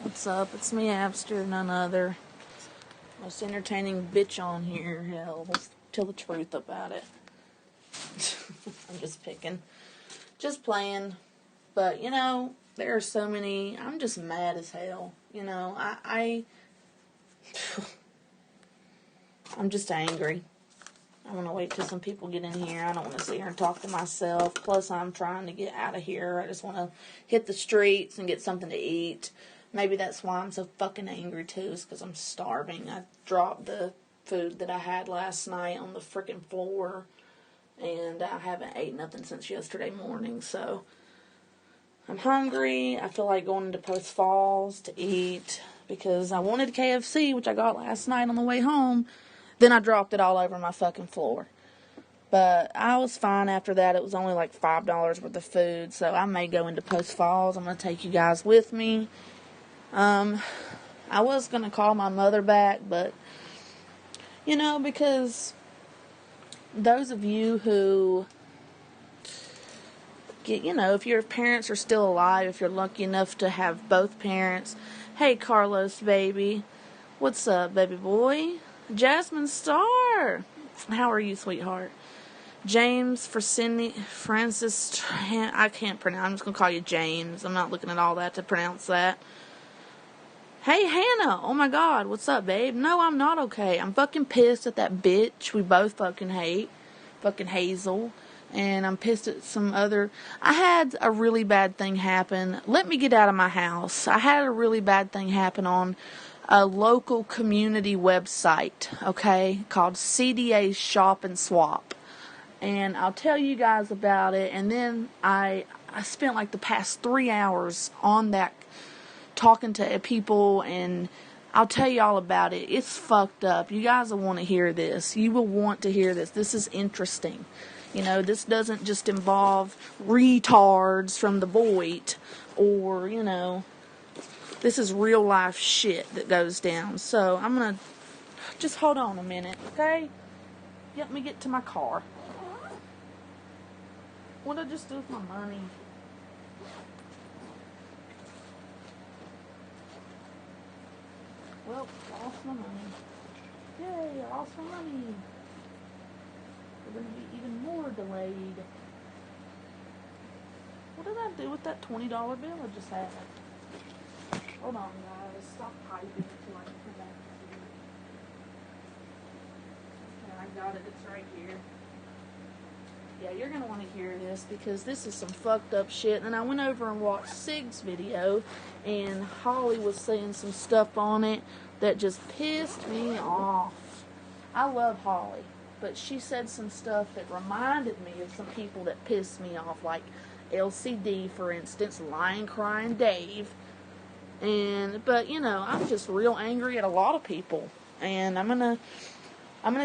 What's up? It's me, Abster, none other. Most entertaining bitch on here. Hell, let's tell the truth about it. I'm just picking. Just playing. But, you know, there are so many... I'm just mad as hell. You know, I'm just angry. I want to wait till some people get in here. I don't want to sit here and talk to myself. Plus, I'm trying to get out of here. I just want to hit the streets and get something to eat. Maybe that's why I'm so fucking angry, too, is because I'm starving. I dropped the food that I had last night on the freaking floor, and I haven't ate nothing since yesterday morning, so I'm hungry. I feel like going into Post Falls to eat because I wanted KFC, which I got last night on the way home. Then I dropped it all over my fucking floor. But I was fine after that. It was only like $5 worth of food, so I may go into Post Falls. I'm going to take you guys with me. I was going to call my mother back, but, you know, because those of you who get, you know, if your parents are still alive, if you're lucky enough to have both parents, hey, Carlos, baby, what's up, baby boy? Jasmine Star, how are you, sweetheart? James Francis, I can't pronounce, I'm just going to call you James. I'm not looking at all that to pronounce that. Hey, Hannah, oh my God, what's up, babe? No, I'm not okay. I'm fucking pissed at that bitch we both fucking hate, fucking Hazel, and I'm pissed at some other... I had a really bad thing happen. Let me get out of my house. I had a really bad thing happen on a local community website, okay, called CDA Shop and Swap. And I'll tell you guys about it, and then I spent like the past 3 hours on that talking to people, and I'll tell you all about it. It's fucked up. You guys will want to hear this. You will want to hear this. This is interesting. You know, this doesn't just involve retards from the void, or, you know, this is real life shit that goes down. So I'm gonna just hold on a minute, okay? Let me get to my car. What did I just do with my money? Well, lost my money. Yay, I lost my money. We're going to be even more delayed. What did I do with that $20 bill I just had? Hold on, guys. Stop typing until I can come back to you. Okay, I got it. It's right here. Yeah, you're going to want to hear this because this is some fucked up shit. And I went over and watched Sig's video, and Holly was saying some stuff on it that just pissed me off. I love Holly, but she said some stuff that reminded me of some people that pissed me off, like LCD, for instance, Lying Crying Dave. But, you know, I'm just real angry at a lot of people. And I'm gonna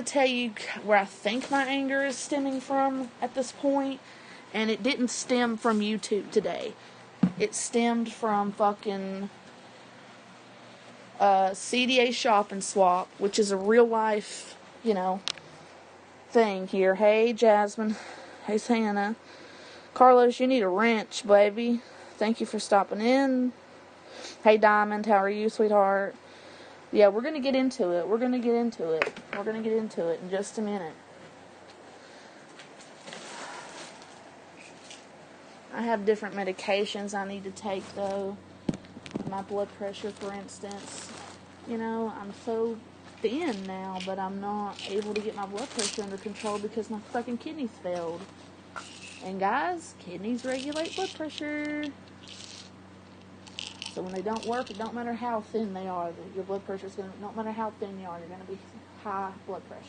tell you where I think my anger is stemming from at this point, and it didn't stem from YouTube today. It stemmed from fucking CDA Shop and Swap, which is a real life, you know, thing here. Hey, Jasmine. Hey, Hannah. Carlos, you need a wrench, baby. Thank you for stopping in. Hey, Diamond, how are you, sweetheart? Yeah, we're going to get into it. We're going to get into it in just a minute. I have different medications I need to take, though. My blood pressure, for instance. You know, I'm so thin now, but I'm not able to get my blood pressure under control because my fucking kidneys failed. And guys, kidneys regulate blood pressure. So when they don't work, it don't matter how thin they are. Your blood pressure is going to, no matter how thin you are, you're going to be high blood pressure.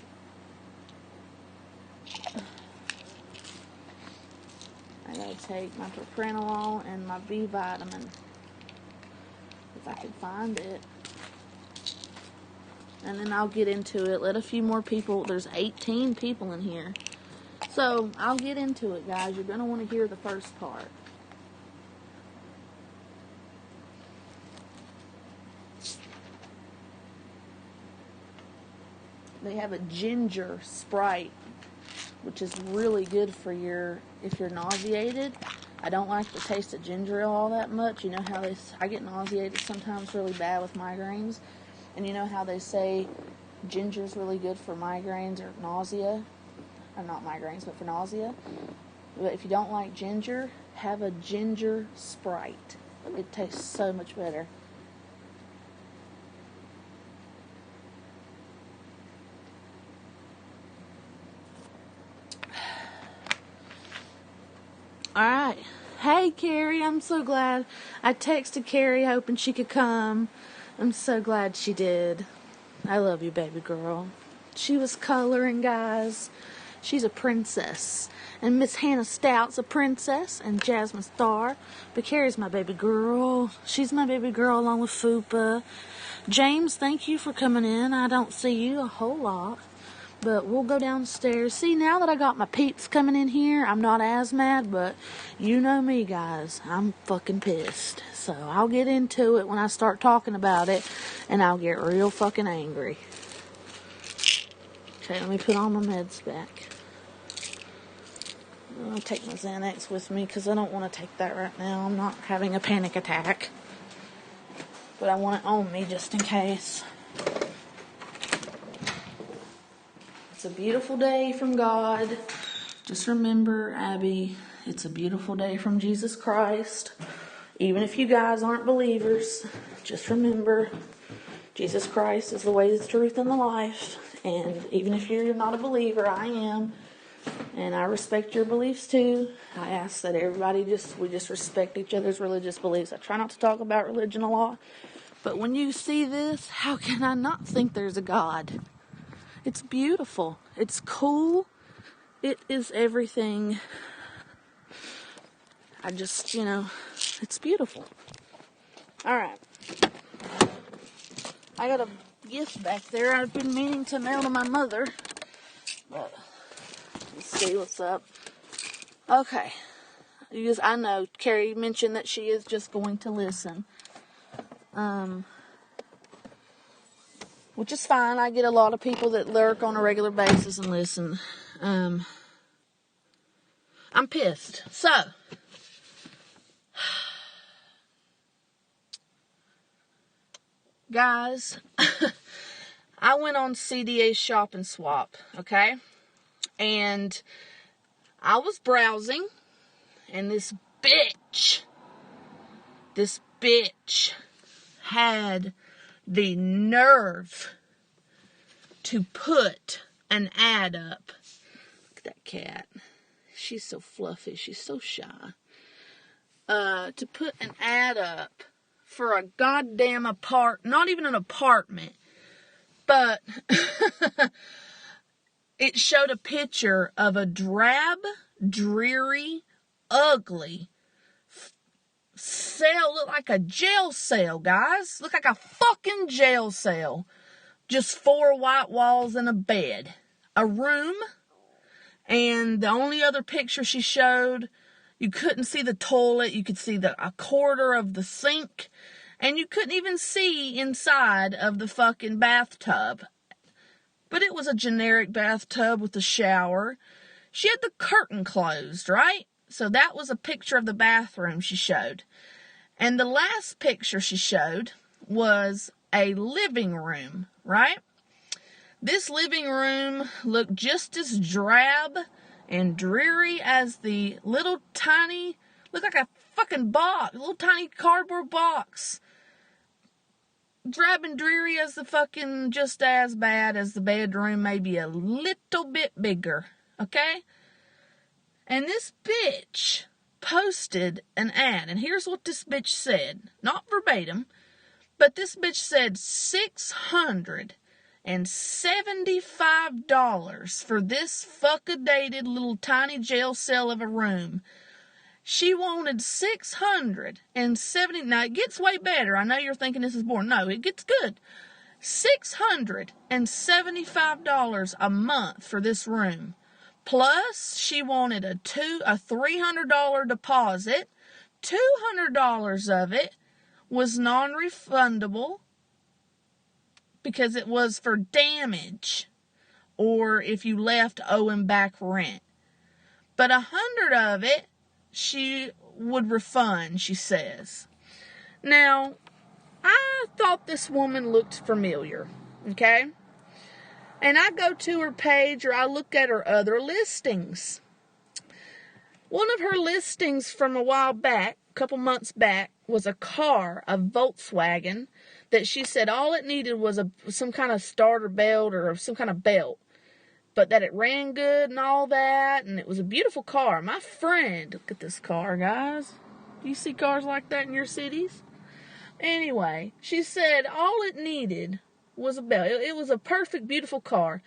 I got to take my propranolol and my B vitamin. If I can find it. And then I'll get into it. Let a few more people, there's 18 people in here. So I'll get into it, guys. You're going to want to hear the first part. They have a ginger Sprite, which is really good for if you're nauseated. I don't like the taste of ginger ale all that much. You know how I get nauseated sometimes really bad with migraines. And you know how they say ginger's really good for migraines or nausea? Or not migraines, but for nausea. But if you don't like ginger, have a ginger Sprite. It tastes so much better. Alright. Hey, Carrie, I'm so glad. I texted Carrie hoping she could come. I'm so glad she did. I love you, baby girl. She was coloring, guys. She's a princess. And Miss Hannah Stout's a princess. And Jasmine Starr. But Carrie's my baby girl. She's my baby girl along with Fupa. James, thank you for coming in. I don't see you a whole lot. But we'll go downstairs. See, now that I got my peeps coming in here, I'm not as mad, but you know me, guys. I'm fucking pissed. So I'll get into it when I start talking about it, and I'll get real fucking angry. Okay, let me put all my meds back. I'm going to take my Xanax with me because I don't want to take that right now. I'm not having a panic attack. But I want it on me just in case. It's a beautiful day from God. Just remember, Abby, it's a beautiful day from Jesus Christ. Even if you guys aren't believers, just remember, Jesus Christ is the way, the truth, and the life. And even if you're not a believer, I am. And I respect your beliefs too. I ask that everybody we just respect each other's religious beliefs. I try not to talk about religion a lot. But when you see this, how can I not think there's a God? It's beautiful. It's cool. It is everything. I just, it's beautiful. Alright. I got a gift back there I've been meaning to mail to my mother. But, let's see what's up. Okay. I know Carrie mentioned that she is just going to listen. Which is fine. I get a lot of people that lurk on a regular basis and listen. I'm pissed. So, guys, I went on CDA Shop and Swap, okay? And I was browsing, and this bitch had the nerve to put an ad up. Look at that cat. She's so fluffy. She's so shy. To put an ad up for a goddamn not even an apartment, but it showed a picture of a drab, dreary, ugly cell. Looked like a jail cell, guys. Looked like a fucking jail cell. Just 4 white walls and a bed. A room. And the only other picture she showed, you couldn't see the toilet. You could see a quarter of the sink. And you couldn't even see inside of the fucking bathtub. But it was a generic bathtub with a shower. She had the curtain closed, right? So that was a picture of the bathroom she showed. And the last picture she showed was a living room, right? This living room looked just as drab and dreary as the looked like a fucking box, little tiny cardboard box. Drab and dreary as just as bad as the bedroom, maybe a little bit bigger, okay? And this bitch posted an ad, and here's what this bitch said. Not verbatim, but this bitch said $675 for this fuck-a-dated little tiny jail cell of a room. She wanted $670. Now, it gets way better. I know you're thinking this is boring. No, it gets good. $675 a month for this room. Plus, she wanted a $300 deposit. $200 of it was non-refundable because it was for damage or if you left owing back rent. But $100 of it, she would refund, she says. Now, I thought this woman looked familiar, okay? And I go to her page, or I look at her other listings. One of her listings from a while back, a couple months back, was a car, a Volkswagen, that she said all it needed was some kind of starter belt or some kind of belt. But that it ran good and all that, and it was a beautiful car. My friend, look at this car, guys. Do you see cars like that in your cities? Anyway, she said all it needed was a belt. It was a perfect, beautiful car.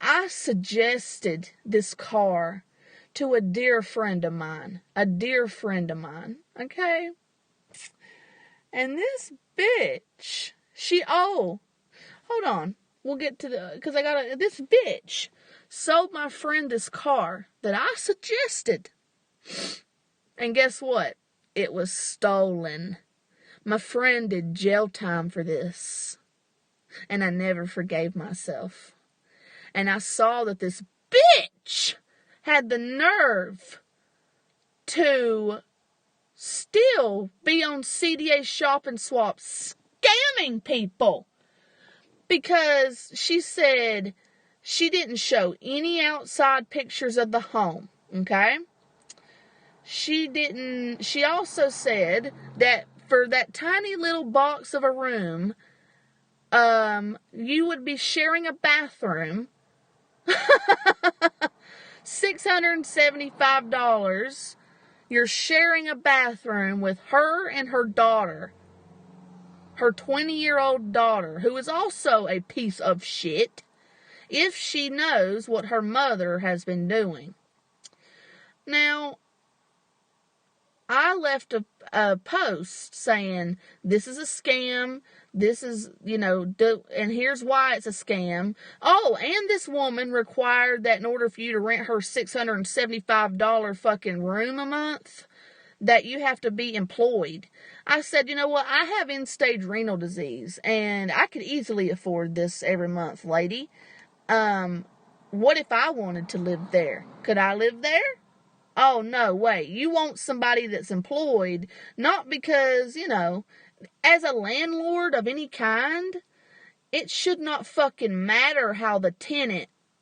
I suggested this car to a dear friend of mine. Okay? And this bitch, hold on. We'll get to this bitch sold my friend this car that I suggested. And guess what? It was stolen. My friend did jail time for this. And I never forgave myself. And I saw that this bitch had the nerve to still be on CDA Shop and Swap scamming people. Because she said she didn't show any outside pictures of the home, okay? She also said that for that tiny little box of a room, you would be sharing a bathroom, $675. You're sharing a bathroom with her and her daughter. Her 20-year-old daughter, who is also a piece of shit, if she knows what her mother has been doing. Now, I left a post saying, this is a scam, this is, and here's why it's a scam. Oh, and this woman required that in order for you to rent her $675 fucking room a month, that you have to be employed. I said, you know what? I have end-stage renal disease, and I could easily afford this every month, lady. What if I wanted to live there? Could I live there? Oh, no, wait. You want somebody that's employed, not because, as a landlord of any kind, it should not fucking matter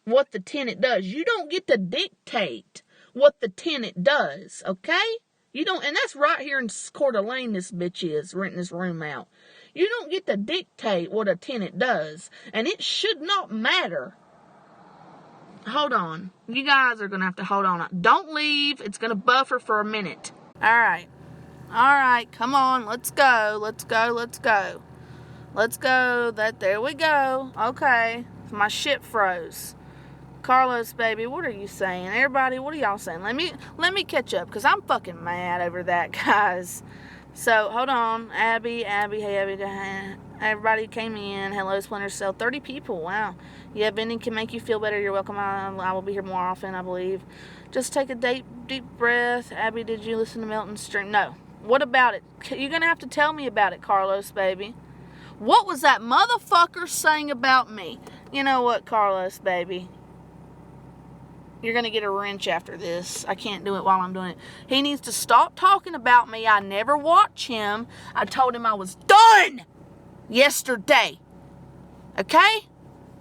what the tenant does. You don't get to dictate what the tenant does, okay? You don't, and that's right here in Coeur d'Alene this bitch is, renting this room out. You don't get to dictate what a tenant does, and it should not matter. Hold on. You guys are going to have to hold on. Don't leave. It's going to buffer for a minute. All right, come on. Let's go. There we go. Okay. My shit froze. Carlos, baby, what are you saying? Everybody, what are y'all saying? Let me catch up, because I'm fucking mad over that, guys. So, hold on. Abby, hey, Abby, everybody came in. Hello, Splinter Cell. 30 people, wow. Yeah, bending can make you feel better. You're welcome. I will be here more often, I believe. Just take a deep breath. Abby, did you listen to Milton's stream? No. What about it? You're going to have to tell me about it, Carlos, baby. What was that motherfucker saying about me? You know what, Carlos, baby? You're going to get a wrench after this. I can't do it while I'm doing it. He needs to stop talking about me. I never watch him. I told him I was done yesterday. Okay?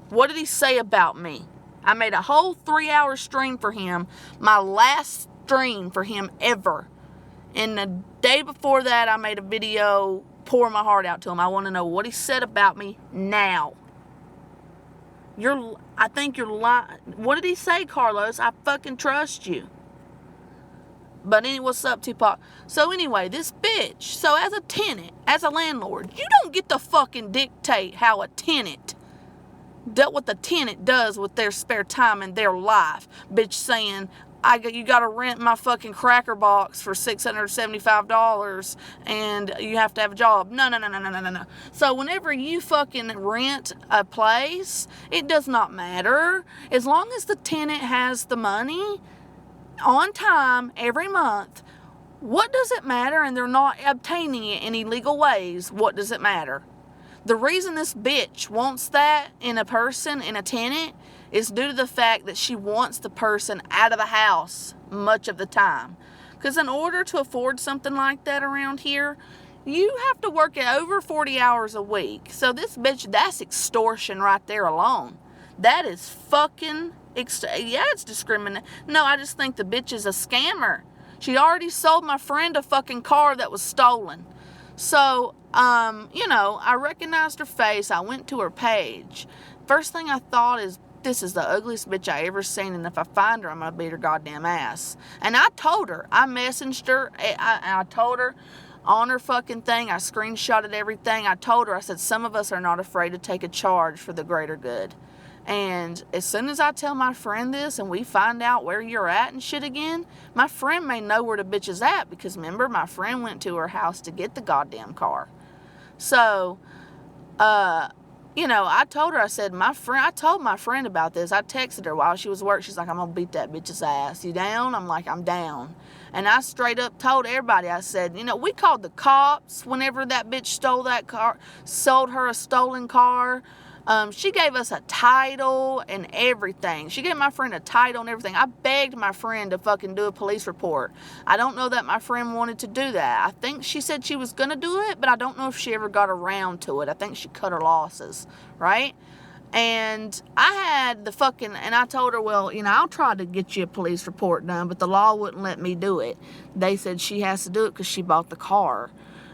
What did he say about me? I made a whole 3-hour stream for him. My last stream for him ever. And the day before that, I made a video pouring my heart out to him. I want to know what he said about me now. I think you're lying. What did he say, Carlos? I fucking trust you. But anyway, what's up, Tupac? So anyway, this bitch. So as a tenant, as a landlord, you don't get to fucking dictate how what the tenant does with their spare time in their life. Bitch saying, you gotta rent my fucking cracker box for $675 and you have to have a job. No. So whenever you fucking rent a place, it does not matter. As long as the tenant has the money on time every month, what does it matter? And they're not obtaining it in illegal ways. What does it matter? The reason this bitch wants that in a tenant, is due to the fact that she wants the person out of the house much of the time. Because in order to afford something like that around here, you have to work at over 40 hours a week. So this bitch, that's extortion right there alone. That is fucking, yeah, it's discrimination. No, I just think the bitch is a scammer. She already sold my friend a fucking car that was stolen. So, I recognized her face. I went to her page. First thing I thought is, this is the ugliest bitch I ever seen, and if I find her, I'm going to beat her goddamn ass. And I told her. I messaged her. I told her on her fucking thing. I screenshotted everything. I told her, I said, some of us are not afraid to take a charge for the greater good. And as soon as I tell my friend this and we find out where you're at and shit again, my friend may know where the bitch is at, because remember, my friend went to her house to get the goddamn car. So, I told her, I said, I told my friend about this. I texted her while she was working. She's like, I'm going to beat that bitch's ass. You down? I'm like, I'm down. And I straight up told everybody, I said, we called the cops whenever that bitch stole that car, sold her a stolen car. She gave us a title and everything. She gave my friend a title and everything. I begged my friend to fucking do a police report. I don't know that my friend wanted to do that. I think she said she was going to do it, but I don't know if she ever got around to it. I think she cut her losses, right? And I had and I told her, well, I'll try to get you a police report done, but the law wouldn't let me do it. They said she has to do it because she bought the car.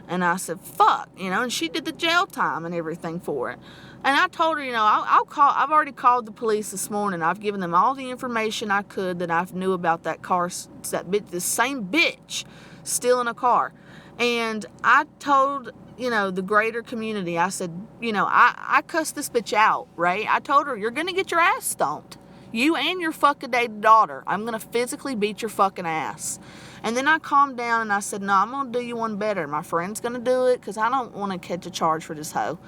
And I said, fuck, and she did the jail time and everything for it. And I told her, I've already called the police this morning. I've given them all the information I could that I knew about that car, this same bitch stealing a car. And I told, the greater community, I said, I cussed this bitch out, right? I told her, you're going to get your ass stomped. You and your fucking dated daughter. I'm going to physically beat your fucking ass. And then I calmed down and I said, no, I'm going to do you one better. My friend's going to do it because I don't want to catch a charge for this hoe.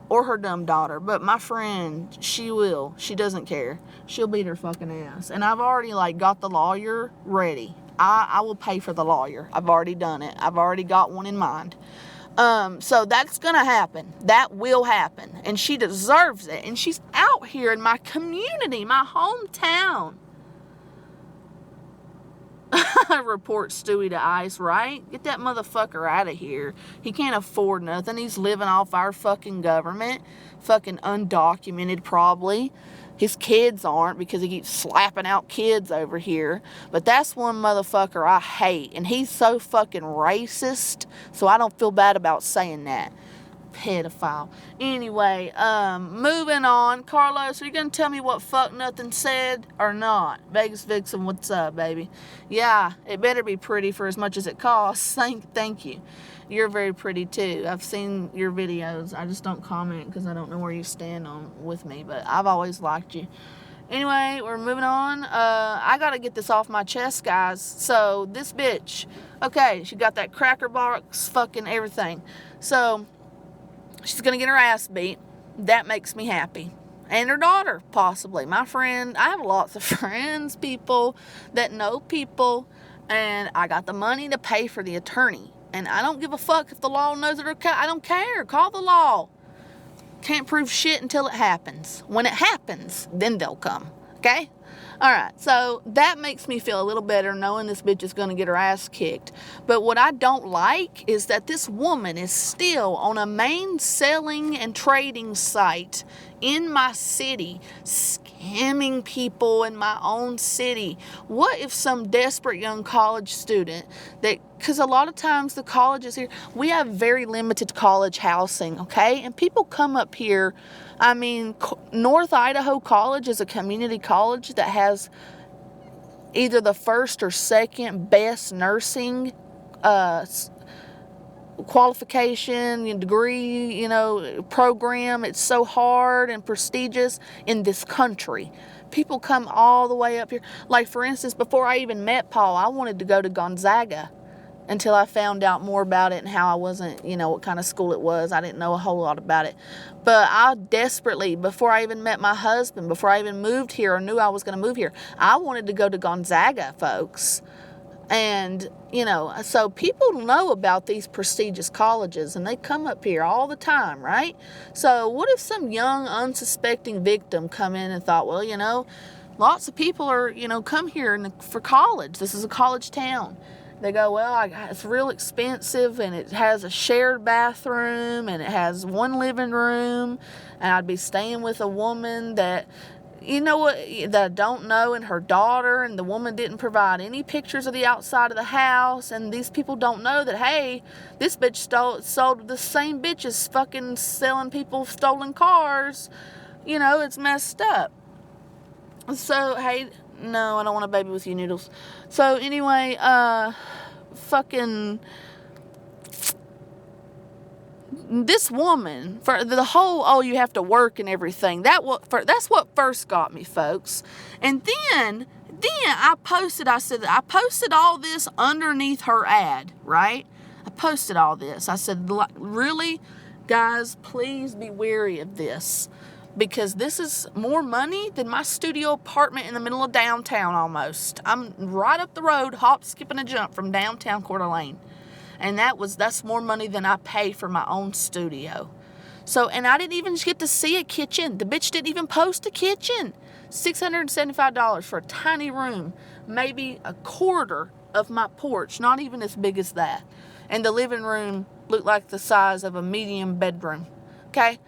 Or her dumb daughter. But my friend, she will. She doesn't care. She'll beat her fucking ass. And I've already, got the lawyer ready. I will pay for the lawyer. I've already done it. I've already got one in mind. So that's going to happen. That will happen. And she deserves it. And she's out here in my community, my hometown. Report Stewie to ICE, right? Get that motherfucker out of here. He can't afford nothing. He's living off our fucking government. Fucking undocumented, probably. His kids aren't, because he keeps slapping out kids over here. But that's one motherfucker I hate. And he's so fucking racist, so I don't feel bad about saying that. Pedophile. Anyway, moving on. Carlos, are you going to tell me what fuck nothing said or not? Vegas Vixen, what's up, baby? Yeah, it better be pretty for as much as it costs. Thank you. You're very pretty, too. I've seen your videos. I just don't comment because I don't know where you stand with me, but I've always liked you. Anyway, we're moving on. I got to get this off my chest, guys. So, this bitch, okay, she got that cracker box, fucking everything. So, she's going to get her ass beat. That makes me happy. And her daughter, possibly. My friend, I have lots of friends, people that know people, and I got the money to pay for the attorney. And I don't give a fuck if the law knows it or I don't care. Call the law. Can't prove shit until it happens. When it happens, then they'll come. Okay? Alright, so that makes me feel a little better knowing this bitch is going to get her ass kicked. But what I don't like is that this woman is still on a main selling and trading site in my city, scamming people in my own city. What if some desperate young college student because a lot of times the colleges here, we have very limited college housing, okay? And people come up here. I mean, North Idaho College is a community college that has either the first or second best nursing qualification, degree, program. It's so hard and prestigious in this country. People come all the way up here. Like, for instance, before I even met Paul, I wanted to go to Gonzaga until I found out more about it and how I wasn't, what kind of school it was. I didn't know a whole lot about it. But I desperately, before I even met my husband, before I even moved here or knew I was going to move here, I wanted to go to Gonzaga, folks. And, so people know about these prestigious colleges and they come up here all the time, right? So what if some young, unsuspecting victim come in and thought, well, Lots of people are, come here for college. This is a college town. They go, well, it's real expensive, and it has a shared bathroom, and it has one living room, and I'd be staying with a woman that, that I don't know, and her daughter, and the woman didn't provide any pictures of the outside of the house, and these people don't know that, hey, this bitch sold the same bitch is fucking selling people stolen cars. It's messed up. So, hey, no, I don't want a baby with you, Noodles. So, anyway, fucking, this woman, for the whole, you have to work and everything, that's what first got me, folks. And then I posted all this underneath her ad, right? I posted all this. I said, really, guys, please be wary of this. Because this is more money than my studio apartment in the middle of downtown almost. I'm right up the road, hop, skip, and a jump from downtown Coeur d'Alene. And that's more money than I pay for my own studio. So, and I didn't even get to see a kitchen. The bitch didn't even post a kitchen. $675 for a tiny room. Maybe a quarter of my porch, not even as big as that. And the living room looked like the size of a medium bedroom. Okay?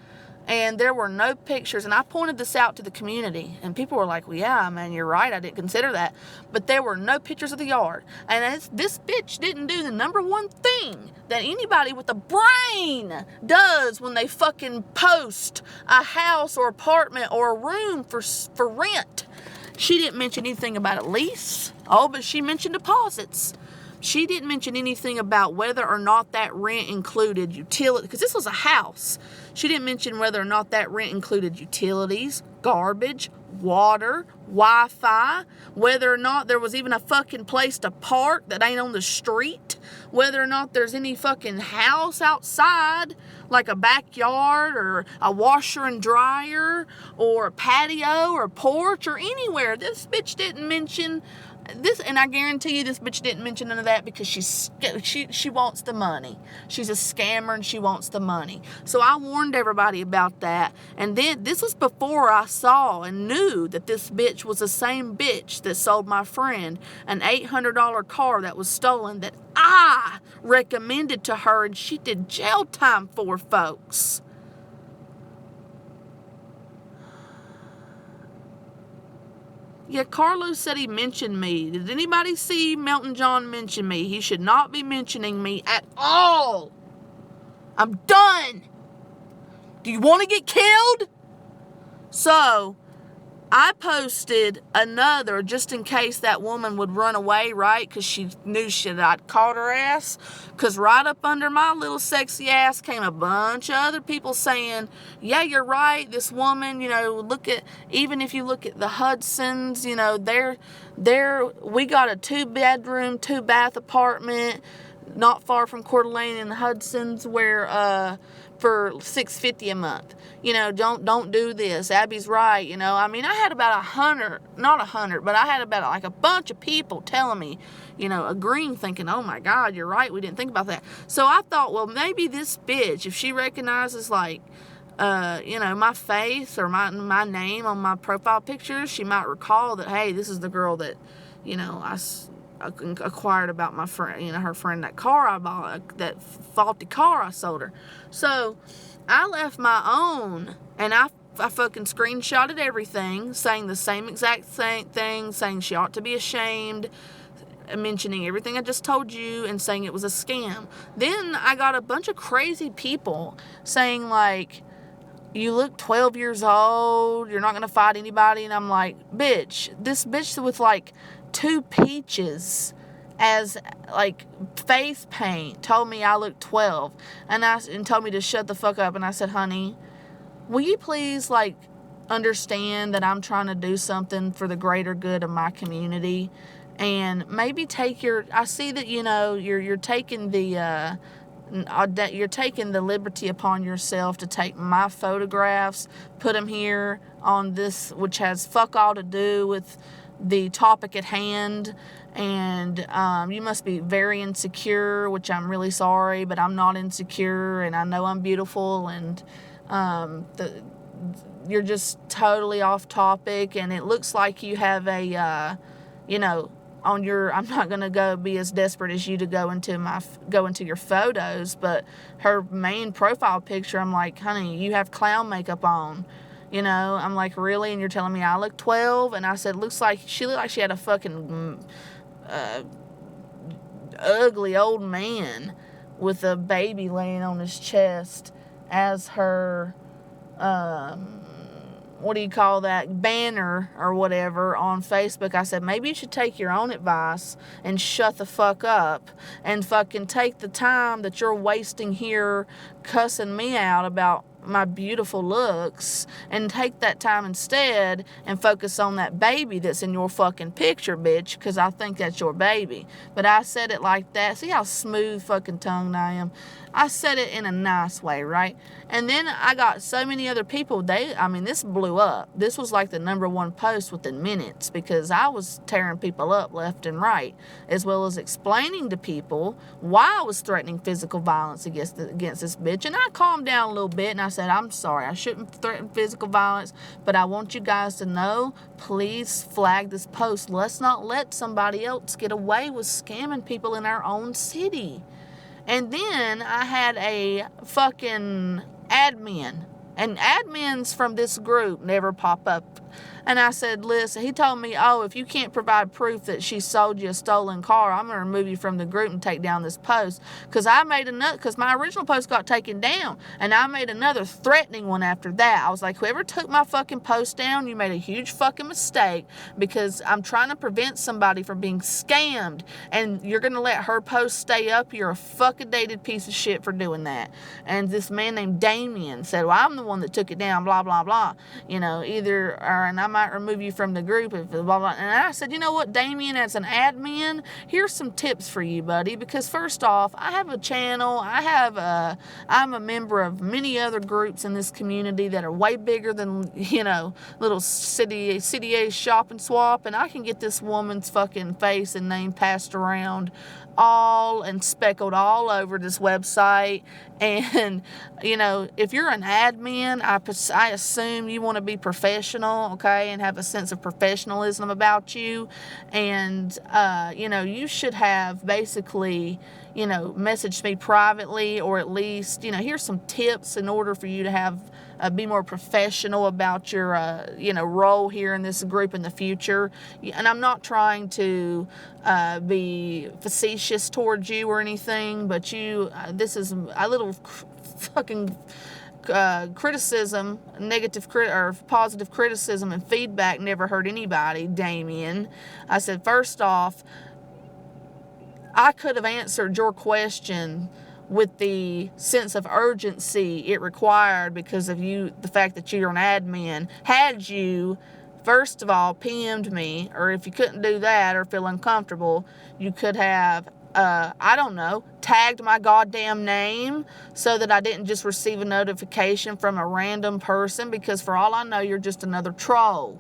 And there were no pictures, and I pointed this out to the community, and people were like, well, yeah, man, you're right, I didn't consider that. But there were no pictures of the yard. And this bitch didn't do the number one thing that anybody with a brain does when they fucking post a house or apartment or a room for rent. She didn't mention anything about a lease. Oh, but she mentioned deposits. She didn't mention anything about whether or not that rent included utility, because this was a house. She didn't mention whether or not that rent included utilities, garbage, water, Wi-Fi, whether or not there was even a fucking place to park that ain't on the street, whether or not there's any fucking house outside, like a backyard or a washer and dryer or a patio or porch or anywhere. This bitch didn't mention this, and I guarantee you this bitch didn't mention none of that because she wants the money. She's a scammer and she wants the money. So I warned everybody about that. And then this was before I saw and knew that this bitch was the same bitch that sold my friend an $800 car that was stolen that I recommended to her, and she did jail time for, folks. Yeah, Carlos said he mentioned me. Did anybody see Melton John mention me? He should not be mentioning me at all. I'm done. Do you want to get killed? So, I posted another just in case that woman would run away, right? Because she knew I'd caught her ass. Because right up under my little sexy ass came a bunch of other people saying, yeah, you're right. This woman, even if you look at the Hudsons, we got a 2-bedroom, 2-bath apartment not far from Coeur d'Alene in the Hudsons where, for $650 a month. Don't do this. Abby's right. I had about 100, not 100, but I had about like a bunch of people telling me, agreeing, thinking, oh my God, you're right. We didn't think about that. So I thought, well, maybe this bitch, if she recognizes like, my face or my name on my profile pictures, she might recall that, hey, this is the girl that, I acquired about my friend, her friend, that car I bought, that faulty car I sold her. So I left my own, and I fucking screenshotted everything, saying the same exact thing, saying she ought to be ashamed, mentioning everything I just told you, and saying it was a scam. Then I got a bunch of crazy people saying like, you look 12 years old, you're not going to fight anybody. And I'm like, bitch, this bitch with like 2 peaches as like face paint told me I looked 12 and told me to shut the fuck up. And I said, honey, will you please like understand that I'm trying to do something for the greater good of my community, and maybe I see that you're taking the you're taking the liberty upon yourself to take my photographs, put them here on this, which has fuck all to do with the topic at hand, and you must be very insecure, which I'm really sorry, but I'm not insecure, and I know I'm beautiful, and you're just totally off topic, and it looks like you have a, on your, I'm not going to go be as desperate as you to go into your photos, but her main profile picture, I'm like, honey, you have clown makeup on. I'm like, really? And you're telling me I look 12? And I said, she looked like she had a fucking ugly old man with a baby laying on his chest as her, what do you call that, banner or whatever on Facebook. I said, maybe you should take your own advice and shut the fuck up and fucking take the time that you're wasting here cussing me out about my beautiful looks and take that time instead and focus on that baby that's in your fucking picture, bitch, because I think that's your baby. But I said it like that. See how smooth fucking tongued I am? I said it in a nice way, right? And then I got so many other people, this blew up. This was like the #1 post within minutes because I was tearing people up left and right, as well as explaining to people why I was threatening physical violence against this bitch. And I calmed down a little bit and I said, I'm sorry, I shouldn't threaten physical violence, but I want you guys to know, please flag this post. Let's not let somebody else get away with scamming people in our own city. And then I had a fucking admin. And admins from this group never pop up. And I said, listen, he told me, if you can't provide proof that she sold you a stolen car, I'm going to remove you from the group and take down this post. Because my original post got taken down. And I made another threatening one after that. I was like, whoever took my fucking post down, you made a huge fucking mistake. Because I'm trying to prevent somebody from being scammed. And you're going to let her post stay up? You're a fucking dated piece of shit for doing that. And this man named Damien said, well, I'm the one that took it down, blah, blah, blah. And I might remove you from the group if blah, blah. And I said, you know what, Damien, as an admin, here's some tips for you, buddy. Because first off, I have a channel. I'm a member of many other groups in this community that are way bigger than, little CDA shop and swap. And I can get this woman's fucking face and name passed around all and speckled all over this website. And if you're an admin, I assume you want to be professional, okay, and have a sense of professionalism about you. And you should have basically messaged me privately, or at least here's some tips in order for you to have be more professional about your role here in this group in the future. And I'm not trying to be facetious towards you or anything, but this is a little fucking criticism, or positive criticism and feedback never hurt anybody, Damien. I said, first off, I could have answered your question with the sense of urgency it required because of the fact that you're an admin. Had you, first of all, PM'd me, or if you couldn't do that or feel uncomfortable, you could have, tagged my goddamn name so that I didn't just receive a notification from a random person, because for all I know, you're just another troll.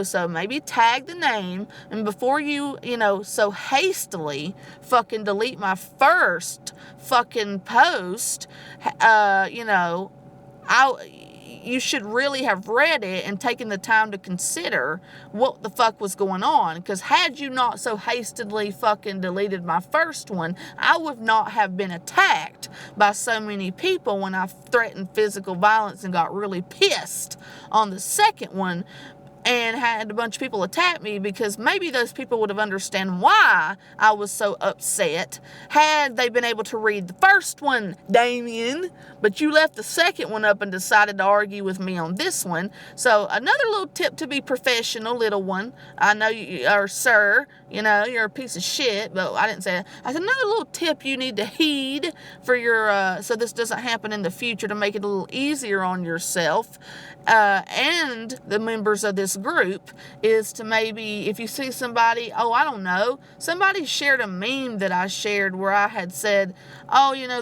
So maybe tag the name, and before you, so hastily fucking delete my first fucking post, you should really have read it and taken the time to consider what the fuck was going on. Because had you not so hastily fucking deleted my first one, I would not have been attacked by so many people when I threatened physical violence and got really pissed on the second one and had a bunch of people attack me, because maybe those people would have understood why I was so upset had they been able to read the first one, Damien. But you left the second one up and decided to argue with me on this one. So another little tip to be professional, little one. I know you are, sir, you're a piece of shit, but I didn't say that. I said another little tip you need to heed for your, so this doesn't happen in the future, to make it a little easier on yourself and the members of this group, is to maybe, if you see somebody, somebody shared a meme that I shared where I had said,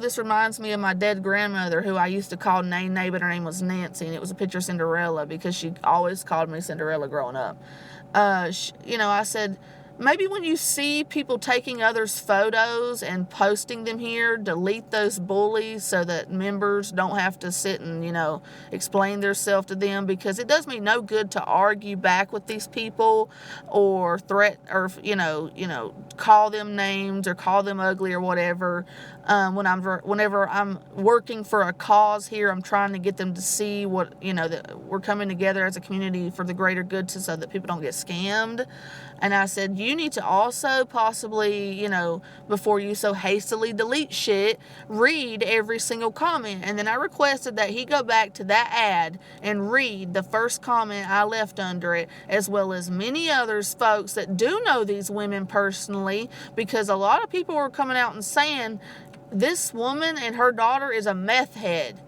this reminds me of my dead grandmother, who I used to call Nay, but her name was Nancy, and it was a picture of Cinderella because she always called me Cinderella growing up. I said, maybe when you see people taking others' photos and posting them here, delete those bullies so that members don't have to sit and, explain themselves to them, because it does me no good to argue back with these people or threat or, call them names or call them ugly or whatever. Whenever I'm working for a cause here, I'm trying to get them to see what, that we're coming together as a community for the greater good so that people don't get scammed. And I said, you need to also possibly, before you so hastily delete shit, read every single comment. And then I requested that he go back to that ad and read the first comment I left under it, as well as many others, folks, that do know these women personally, because a lot of people were coming out and saying, this woman and her daughter is a meth head.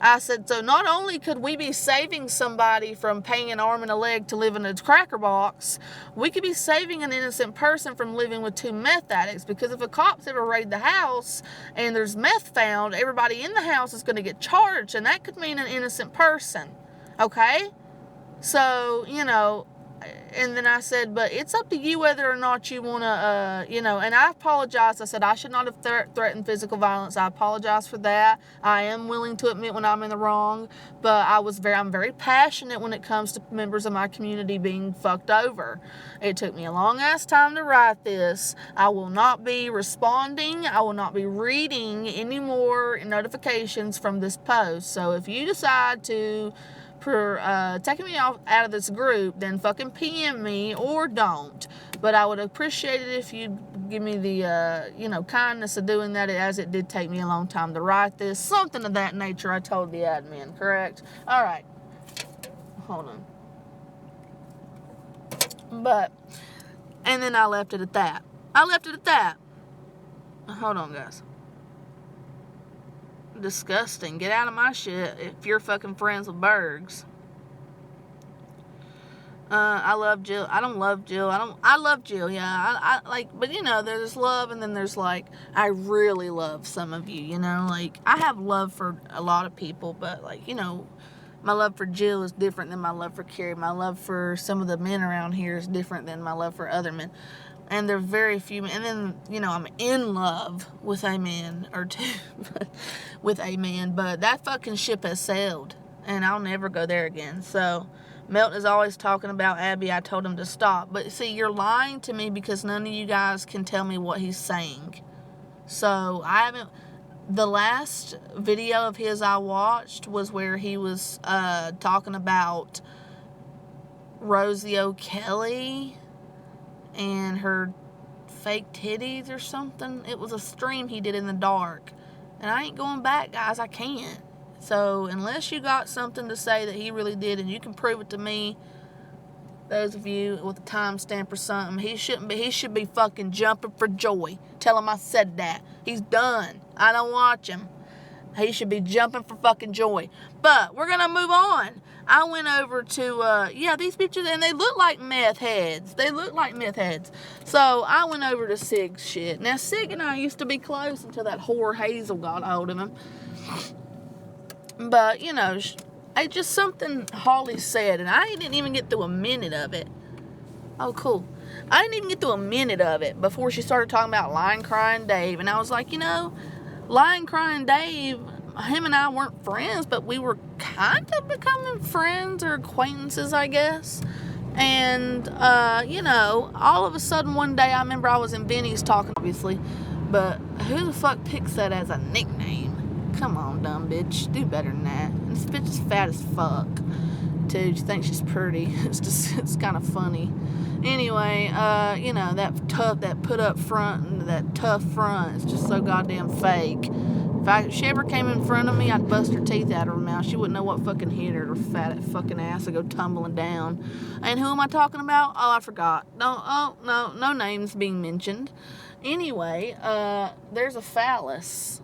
I said, so not only could we be saving somebody from paying an arm and a leg to live in a cracker box, we could be saving an innocent person from living with 2 meth addicts, because if a cop's ever raid the house and there's meth found, everybody in the house is going to get charged, and that could mean an innocent person. Okay? So, and then I said, but it's up to you whether or not you want to, and I apologized. I said, I should not have threatened physical violence. I apologize for that. I am willing to admit when I'm in the wrong, but I'm very passionate when it comes to members of my community being fucked over. It took me a long ass time to write this. I will not be responding. I will not be reading any more notifications from this post. So if you decide to taking me out of this group, then fucking PM me or don't. But I would appreciate it if you'd give me the, kindness of doing that, as it did take me a long time to write this. Something of that nature I told the admin, correct? All right. Hold on. And then I left it at that. Hold on, guys. Disgusting. Get out of my shit if you're fucking friends with Bergs. I love Jill. I don't love Jill. I love Jill, yeah. I like, but there's love, and then there's like, I really love some of you, like, I have love for a lot of people, but like, my love for Jill is different than my love for Carrie. My love for some of the men around here is different than my love for other men. And there are very few, and then, I'm in love with a man or two, but that fucking ship has sailed, and I'll never go there again. So, Milton is always talking about Abby. I told him to stop. But see, you're lying to me because none of you guys can tell me what he's saying. So, the last video of his I watched was where he was talking about Rosie O'Kelly and her fake titties or something. It was a stream he did in the dark. And I ain't going back, guys. I can't. So, unless you got something to say that he really did, and you can prove it to me, those of you with a timestamp or something, he should be fucking jumping for joy. Tell him I said that. He's done. I don't watch him. He should be jumping for fucking joy. But, we're gonna move on. I went over to, these bitches, and they look like meth heads. So, I went over to Sig's shit. Now, Sig and I used to be close until that whore Hazel got hold of him. But, it's just something Holly said, and I didn't even get through a minute of it. Oh, cool. I didn't even get through a minute of it before she started talking about Lying Crying Dave. And I was like, Lying Crying Dave, him and I weren't friends, but we were kind of becoming friends or acquaintances, I guess. And, all of a sudden one day, I remember I was in Benny's talking, obviously, but who the fuck picks that as a nickname? Come on, dumb bitch. Do better than that. And this bitch is fat as fuck, too. She thinks she's pretty. It's kind of funny. Anyway, that put up front and that tough front is just so goddamn fake. If she ever came in front of me, I'd bust her teeth out of her mouth. She wouldn't know what fucking hit her. Her fat fucking ass would go tumbling down. And who am I talking about? Oh, I forgot. No names being mentioned. Anyway, there's a phallus.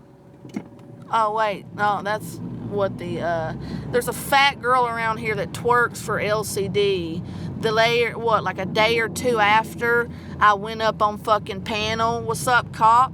Oh, wait. No, that's what there's a fat girl around here that twerks for LCD. Like a day or two after I went up on fucking panel. What's up, cop?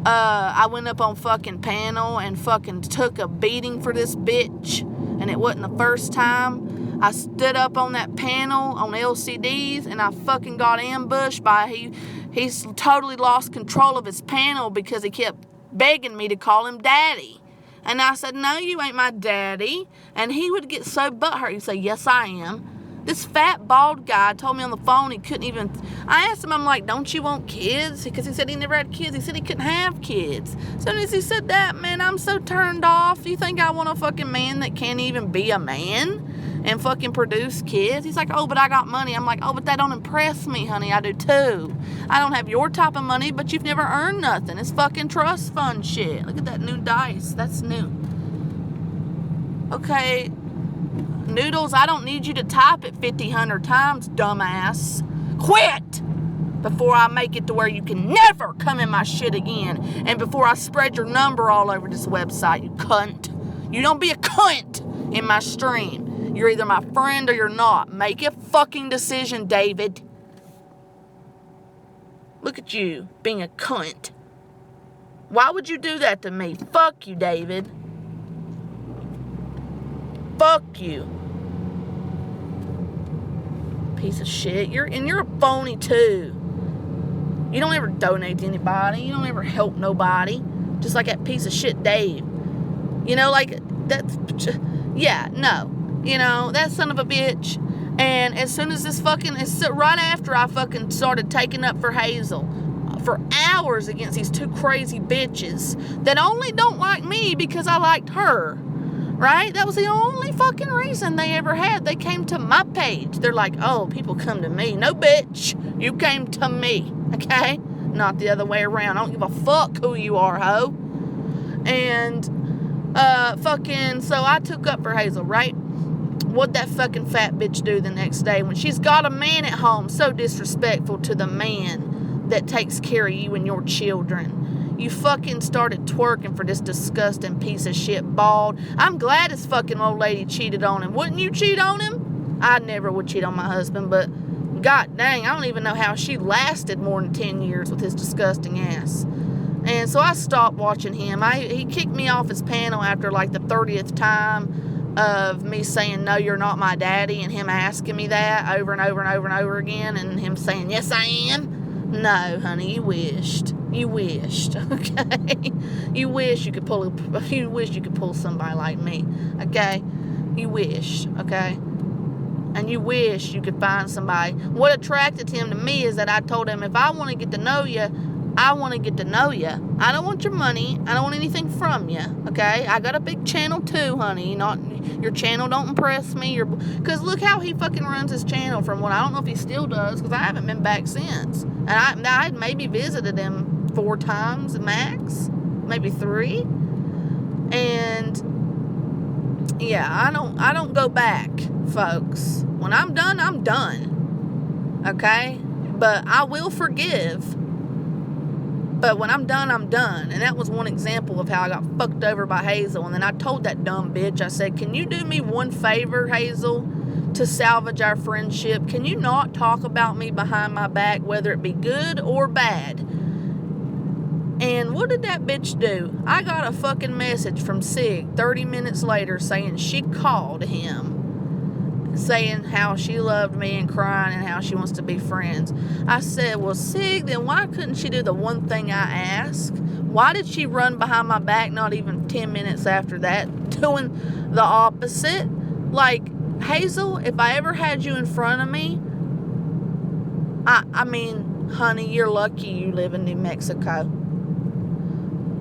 I went up on fucking panel and fucking took a beating for this bitch. And it wasn't the first time. I stood up on that panel on LCDs, and I fucking got ambushed by he's totally lost control of his panel because he kept begging me to call him daddy. And I said, no, you ain't my daddy. And he would get so butthurt. He'd say, yes, I am. This fat, bald guy told me on the phone he couldn't even... I asked him, I'm like, don't you want kids? Because he said he never had kids. He said he couldn't have kids. As soon as he said that, man, I'm so turned off. You think I want a fucking man that can't even be a man and fucking produce kids? He's like, oh, but I got money. I'm like, oh, but that don't impress me, honey. I do too. I don't have your type of money, but you've never earned nothing. It's fucking trust fund shit. Look at that new dice. That's new. Okay, Noodles, I don't need you to type it 100 times, dumbass. Quit before I make it to where you can never come in my shit again, and before I spread your number all over this website, you cunt. You don't be a cunt in my stream. You're either my friend or you're not. Make a fucking decision, David. Look at you being a cunt. Why would you do that to me? Fuck you, David. Fuck you. Piece of shit. You're a phony too. You don't ever donate to anybody. You don't ever help nobody. Just like that piece of shit Dave. You know, like, that's... Yeah, no. You know, that son of a bitch. And as soon as this fucking... It's right after I fucking started taking up for Hazel for hours against these two crazy bitches that only don't like me because I liked her. Right? That was the only fucking reason they ever had. They came to my page. They're like, oh, people come to me. No, bitch. You came to me. Okay? Not the other way around. I don't give a fuck who you are, ho. And, so I took up for Hazel, right? What'd that fucking fat bitch do the next day when she's got a man at home so disrespectful to the man that takes care of you and your children? You fucking started twerking for this disgusting piece of shit bald. I'm glad this fucking old lady cheated on him. Wouldn't you cheat on him? I never would cheat on my husband, but god dang, I don't even know how she lasted more than 10 years with his disgusting ass. And so I stopped watching him. He kicked me off his panel after like the 30th time of me saying, no, you're not my daddy, and him asking me that over and over and over and over again, and him saying, yes, I am. No, honey, you wished. You wished, okay? You wish you could pull somebody like me, okay? You wish, okay? And you wish you could find somebody. What attracted him to me is that I told him, if I want to get to know you, I want to get to know you. I don't want your money. I don't want anything from you, okay? I got a big channel too, honey. Not your channel don't impress me. Because look how he fucking runs his channel from what I don't know if he still does, because I haven't been back since. And I had maybe visited him 4 times max, maybe 3. And yeah, I don't go back, folks. When I'm done, okay? But I will forgive. But when I'm done, I'm done. And that was one example of how I got fucked over by Hazel. And then I told that dumb bitch, I said, can you do me one favor, Hazel, to salvage our friendship? Can you not talk about me behind my back, whether it be good or bad? And what did that bitch do? I got a fucking message from Sig 30 minutes later saying she called him, saying how she loved me and crying and how she wants to be friends. I said, well, Sig, then why couldn't she do the one thing I asked? Why did she run behind my back not even 10 minutes after that, doing the opposite? Like, Hazel, if I ever had you in front of me, I mean, honey, you're lucky you live in New Mexico.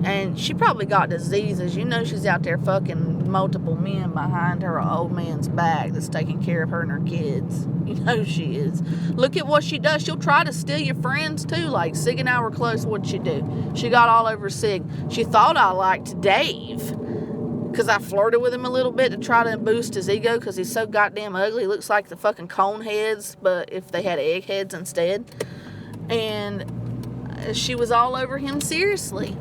And she probably got diseases. You know she's out there fucking multiple men behind her old man's back that's taking care of her and her kids. You know she is. Look at what she does. She'll try to steal your friends too. Like Sig and I were close. What'd she do? She got all over Sig. She thought I liked Dave because I flirted with him a little bit to try to boost his ego because he's so goddamn ugly. He looks like the fucking cone heads, but if they had egg heads instead. And she was all over him seriously.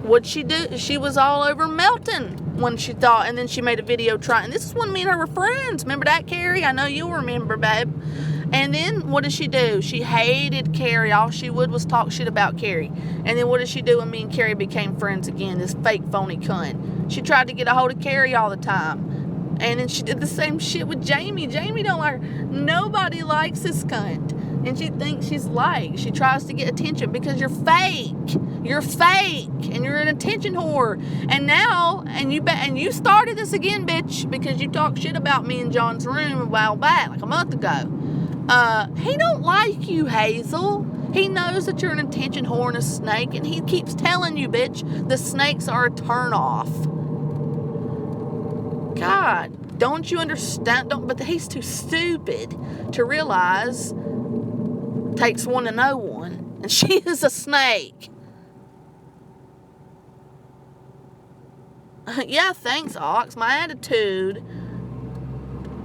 What'd she do? She was all over Melton when she thought, and then she made a video trying. This is when me and her were friends. Remember that, Carrie? I know you'll remember, babe. And then what did she do? She hated Carrie. All she would was talk shit about Carrie. And then what did she do when me and Carrie became friends again? This fake phony cunt. She tried to get a hold of Carrie all the time. And then she did the same shit with Jamie. Jamie don't like her. Nobody likes this cunt. And she thinks she's liked. She tries to get attention because you're fake. You're fake. And you're an attention whore. And now, and you started this again, bitch, because you talked shit about me in John's room a while back, like a month ago. He don't like you, Hazel. He knows that you're an attention whore and a snake, and he keeps telling you, bitch, the snakes are a turnoff. God, don't you understand? But he's too stupid to realize takes one to know one, and she is a snake. Yeah, thanks, Ox. My attitude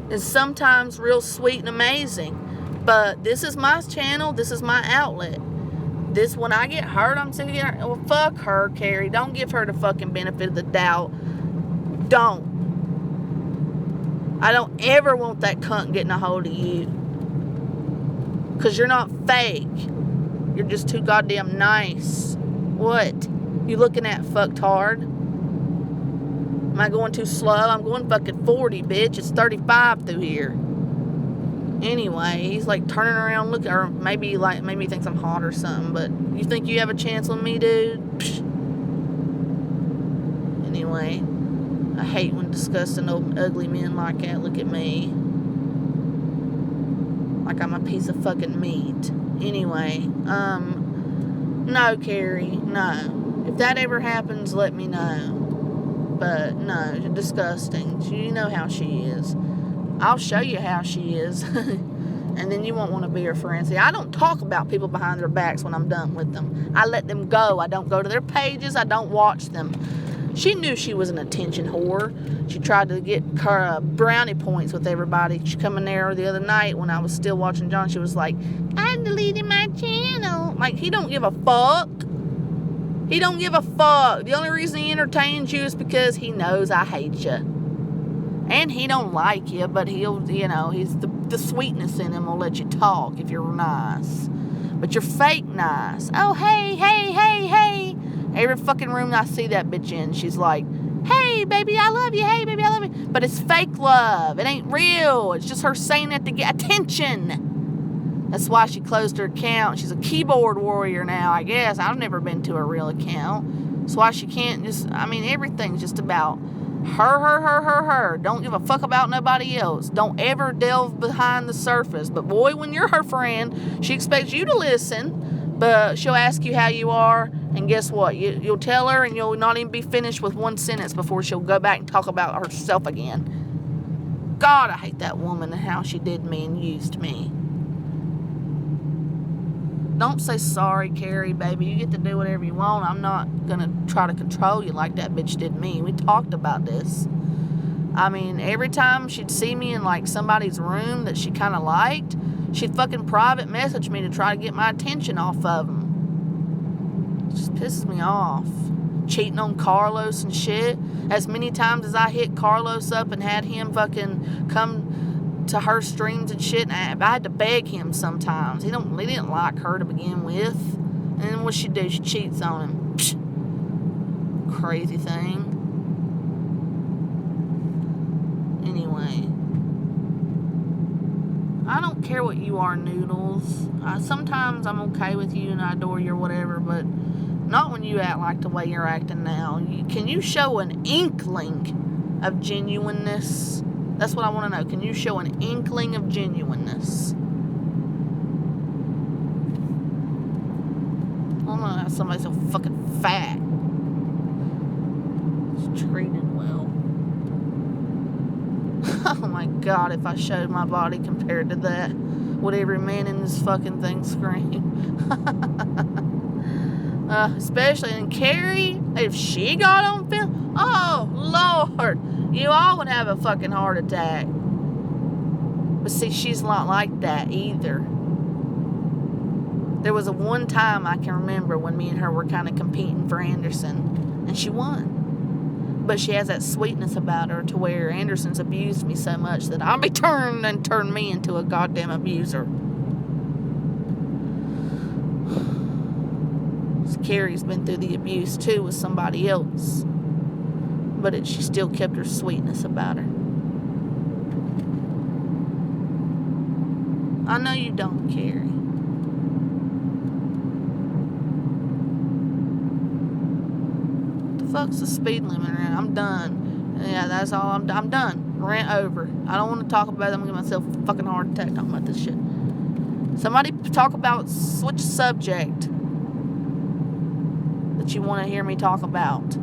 is sometimes real sweet and amazing. But this is my channel. This is my outlet. When I get hurt, I'm sick of getting hurt. Well, fuck her, Carrie. Don't give her the fucking benefit of the doubt. Don't. I don't ever want that cunt getting a hold of you. Because you're not fake. You're just too goddamn nice. What? You looking at fucked hard? Am I going too slow? I'm going fucking 40, bitch. It's 35 through here. Anyway, he's like turning around looking, or maybe he thinks I'm hot or something, but you think you have a chance on me, dude? Psh. Anyway, I hate when disgusting old ugly men like that look at me like I'm a piece of fucking meat. Anyway, no, Carrie, no. If that ever happens, let me know. But no, you're disgusting. You know how she is. I'll show you how she is. And then you won't want to be her friend. See, I don't talk about people behind their backs when I'm done with them. I let them go. I don't go to their pages. I don't watch them. She knew she was an attention whore. She tried to get brownie points with everybody. She come in there the other night when I was still watching John. She was like, I deleted my channel. Like, he don't give a fuck. He don't give a fuck. The only reason he entertains you is because he knows I hate you. And he don't like you, but he'll, he's the sweetness in him will let you talk if you're nice. But you're fake nice. Oh, hey. Every fucking room I see that bitch in, she's like, hey, baby, I love you. Hey, baby, I love you. But it's fake love. It ain't real. It's just her saying it to get attention. That's why she closed her account. She's a keyboard warrior now, I guess. I've never been to a real account. That's why she can't everything's just about her. Don't give a fuck about nobody else. Don't ever delve behind the surface. But boy, when you're her friend, she expects you to listen, but she'll ask you how you are, and guess what? You'll tell her, and you'll not even be finished with one sentence before she'll go back and talk about herself again. God, I hate that woman and how she did me and used me. Don't say sorry, Carrie, baby. You get to do whatever you want. I'm not going to try to control you like that bitch did me. We talked about this. I mean, every time she'd see me in, like, somebody's room that she kind of liked, she'd fucking private message me to try to get my attention off of them. It just pisses me off. Cheating on Carlos and shit. As many times as I hit Carlos up and had him fucking come to her streams and shit, and I had to beg him sometimes. He didn't like her to begin with. And then what she do? She cheats on him. Psh, crazy thing. Anyway, I don't care what you are, Noodles. Sometimes I'm okay with you and I adore you or whatever, but not when you act like the way you're acting now. Can you show an inkling of genuineness? That's what I want to know. Can you show an inkling of genuineness? I don't know how somebody's so fucking fat. It's treated well. Oh my God, if I showed my body compared to that, would every man in this fucking thing scream? Especially in Carrie, if she got on film, oh Lord, you all would have a fucking heart attack. But see, she's not like that either. There was a one time I can remember when me and her were kind of competing for Anderson, and she won. But she has that sweetness about her to where Anderson's abused me so much that I'll be turned me into a goddamn abuser. Carrie's been through the abuse too with somebody else, but she still kept her sweetness about her. I know you don't, Carrie. The fuck's the speed limit around? I'm done. Yeah, that's all. I'm done. Rant over. I don't want to talk about it. I'm going to give myself a fucking heart attack talking about this shit. Somebody talk about, switch subject that you want to hear me talk about.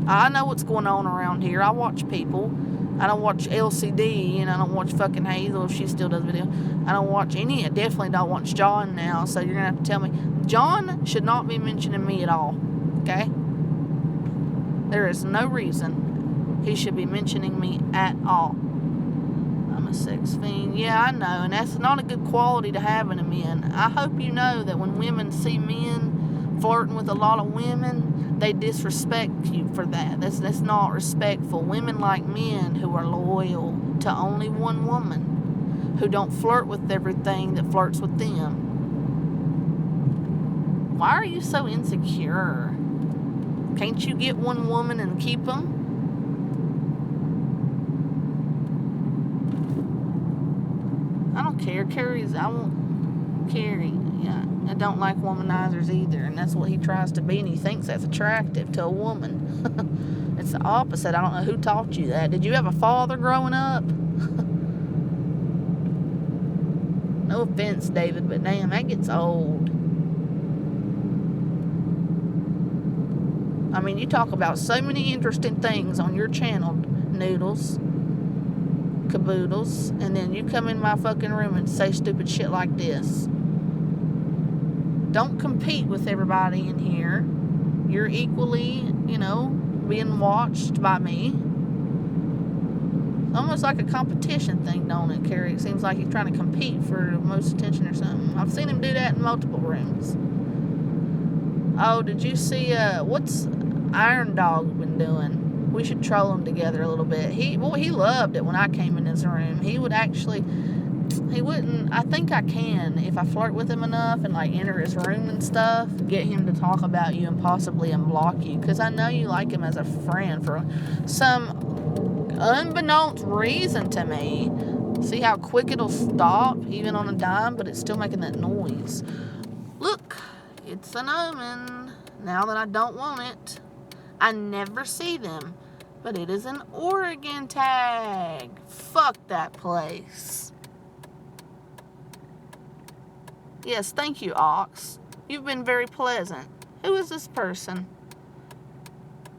I know what's going on around here. I watch people. I don't watch LCD, and I don't watch fucking Hazel if she still does video. I don't watch any. I definitely don't watch John now, so you're going to have to tell me. John should not be mentioning me at all, okay? There is no reason he should be mentioning me at all. I'm a sex fiend. Yeah, I know, and that's not a good quality to have in a man. I hope you know that when women see men flirting with a lot of women, they disrespect you for that. That's not respectful. Women like men who are loyal to only one woman, who don't flirt with everything that flirts with them. Why are you so insecure? Can't you get one woman and keep them? I don't care. I won't Carrie. Yeah, I don't like womanizers either, and that's what he tries to be, and he thinks that's attractive to a woman. It's the opposite. I don't know who taught you that. Did you have a father growing up? No offense, David, but damn, that gets old. I mean, you talk about so many interesting things on your channel, Noodles, Caboodles, and then you come in my fucking room and say stupid shit like this. Don't compete with everybody in here. You're equally, being watched by me. Almost like a competition thing, don't it, Carrie? It seems like he's trying to compete for most attention or something. I've seen him do that in multiple rooms. Oh, did you see, what's Iron Dog been doing? We should troll him together a little bit. He loved it when I came in his room. He wouldn't, I think I can, if I flirt with him enough and, enter his room and stuff, get him to talk about you and possibly unblock you. Because I know you like him as a friend for some unbeknownst reason to me. See how quick it'll stop, even on a dime, but it's still making that noise. Look, it's an omen. Now that I don't want it. I never see them. But it is an Oregon tag. Fuck that place. Yes, thank you, Ox. You've been very pleasant. Who is this person?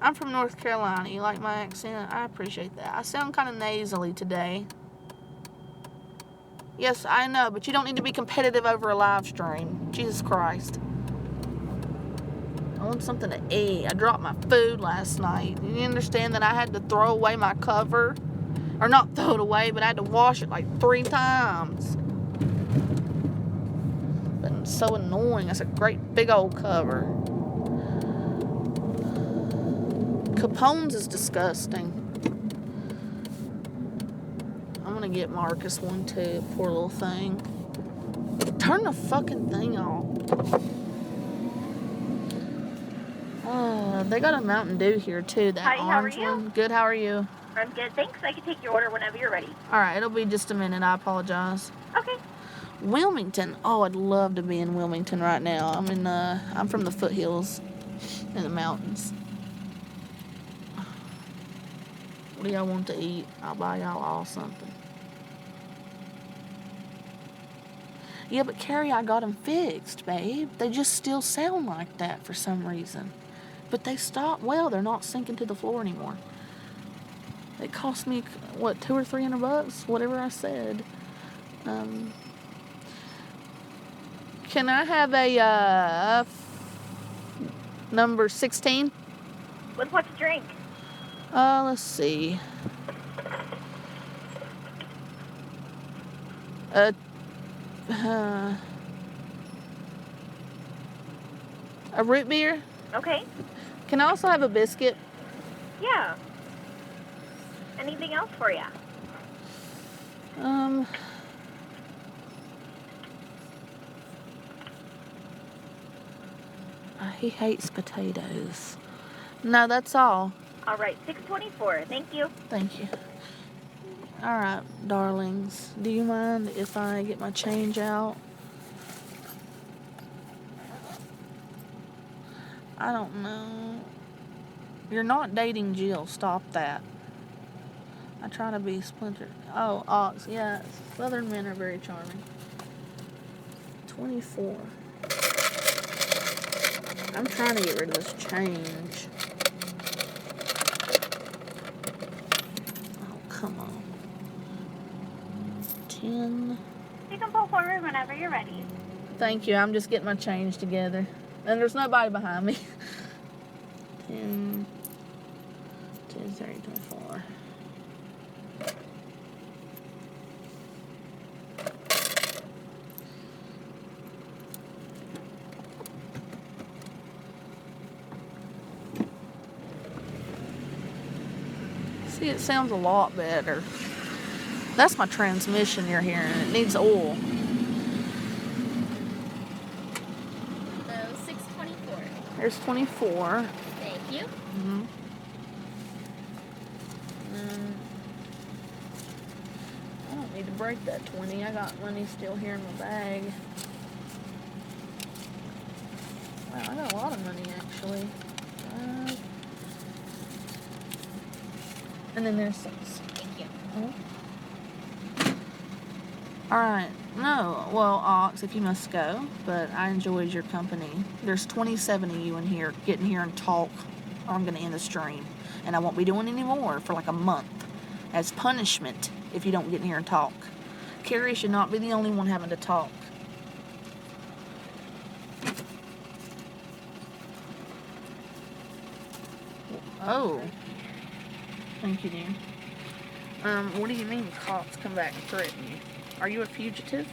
I'm from North Carolina. You like my accent? I appreciate that. I sound kind of nasally today. Yes, I know, but you don't need to be competitive over a live stream. Jesus Christ. I want something to eat. I dropped my food last night. You understand that I had to throw away my cover? Or not throw it away, but I had to wash it 3 times. But it's so annoying. That's a great big old cover. Capone's is disgusting. I'm gonna get Marcus one too. Poor little thing. Turn the fucking thing off. They got a Mountain Dew here too. That orange one. Good, how are you? I'm good, thanks. I can take your order whenever you're ready. Alright, it'll be just a minute. I apologize. Okay. Wilmington. Oh, I'd love to be in Wilmington right now. I'm from the foothills in the mountains. What do y'all want to eat? I'll buy y'all all something. Yeah, but Carrie, I got them fixed, babe. They just still sound like that for some reason. But they stopped. Well, they're not sinking to the floor anymore. It cost me, what, $200 or $300? Whatever I said. Can I have a number 16? With what to drink? Let's see. A root beer? Okay. Can I also have a biscuit? Yeah. Anything else for you? He hates potatoes. No, that's all. All right, $6.24. Thank you. Thank you. Alright, darlings. Do you mind if I get my change out? I don't know. You're not dating Jill. Stop that. I try to be splintered. Oh, Ox. Yes. Southern men are very charming. 24. I'm trying to get rid of this change. Oh, come on. 10. You can pull forward whenever you're ready. Thank you. I'm just getting my change together. And there's nobody behind me. 10, 30, 24. See, it sounds a lot better. That's my transmission you're hearing. It needs oil. 624. There's 24. Thank you. Mm-hmm. I don't need to break that 20. I got money still here in my bag. Wow, I got a lot of money actually. And then there's 6. Thank you. Oh. Alright. No. Well, Ox, if you must go, but I enjoyed your company. There's 27 of you in here. Get in here and talk, or I'm going to end the stream. And I won't be doing any more for like a month. As punishment if you don't get in here and talk. Carrie should not be the only one having to talk. Oh. Thank you, dear. What do you mean cops come back and threaten you? Are you a fugitive?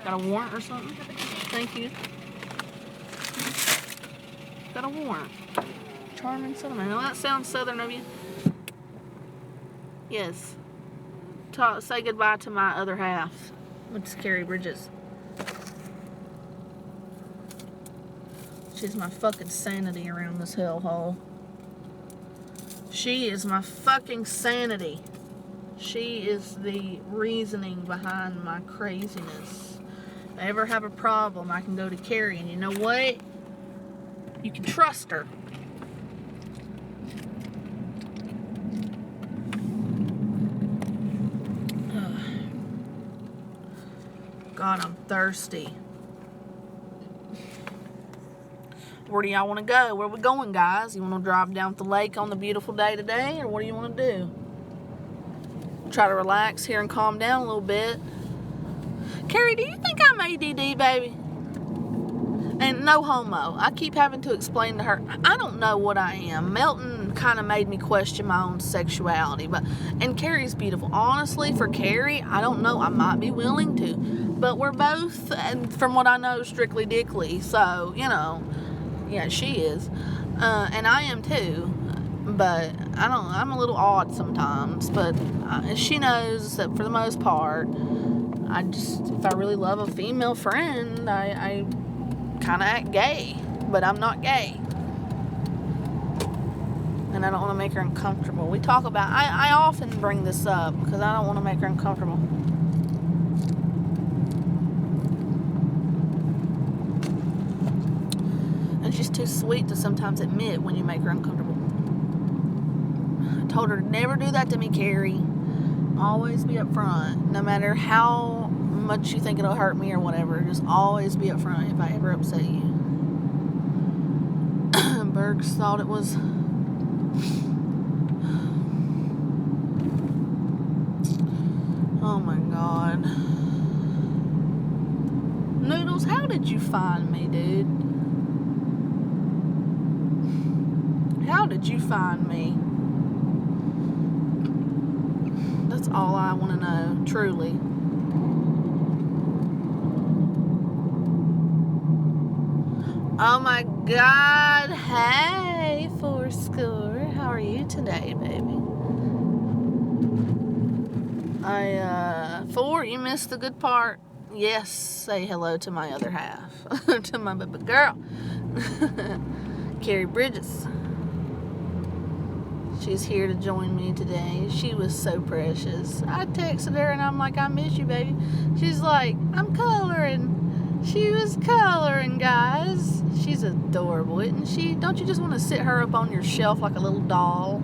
Got a warrant or something? Thank you. Got a warrant. Charming Southern. Now that sounds Southern of you. Yes. Say goodbye to my other half. Which is Carrie Bridges. She's my fucking sanity around this hellhole. She is my fucking sanity. She is the reasoning behind my craziness. If I ever have a problem, I can go to Carrie, and you know what? You can trust her. God, I'm thirsty. Where do y'all want to go? Where are we going, guys? You want to drive down the lake on the beautiful day today, or what do you want to do? Try to relax here and calm down a little bit. Carrie, do you think I'm ADD, baby? And no homo. I keep having to explain to her, I don't know what I am. Melton kind of made me question my own sexuality. And Carrie's beautiful. Honestly, for Carrie, I don't know. I might be willing to. But we're both, and from what I know, strictly dickly. So, you know, yeah, she is. And I am too. But I'm a little odd sometimes. But she knows that for the most part, if I really love a female friend, I kind of act gay, but I'm not gay, and I don't want to make her uncomfortable. We talk about, I often bring this up because I don't want to make her uncomfortable. And she's too sweet to sometimes admit when you make her uncomfortable. I told her to never do that to me, Carrie. Always be up front, no matter how much you think it'll hurt me or whatever. Just always be up front if I ever upset you. Bergs thought it was oh my god. Noodles, how did you find me, dude? How did you find me? That's all I want to know, truly. Oh my god, hey, Fourscore. How are you today, baby? Four, you missed the good part. Yes, say hello to my other half. To my baby girl. Carrie Bridges. She's here to join me today. She was so precious. I texted her and I'm like, I miss you, baby. She's like, I'm coloring. She was coloring, guys. She's adorable, isn't she? Don't you just want to sit her up on your shelf like a little doll?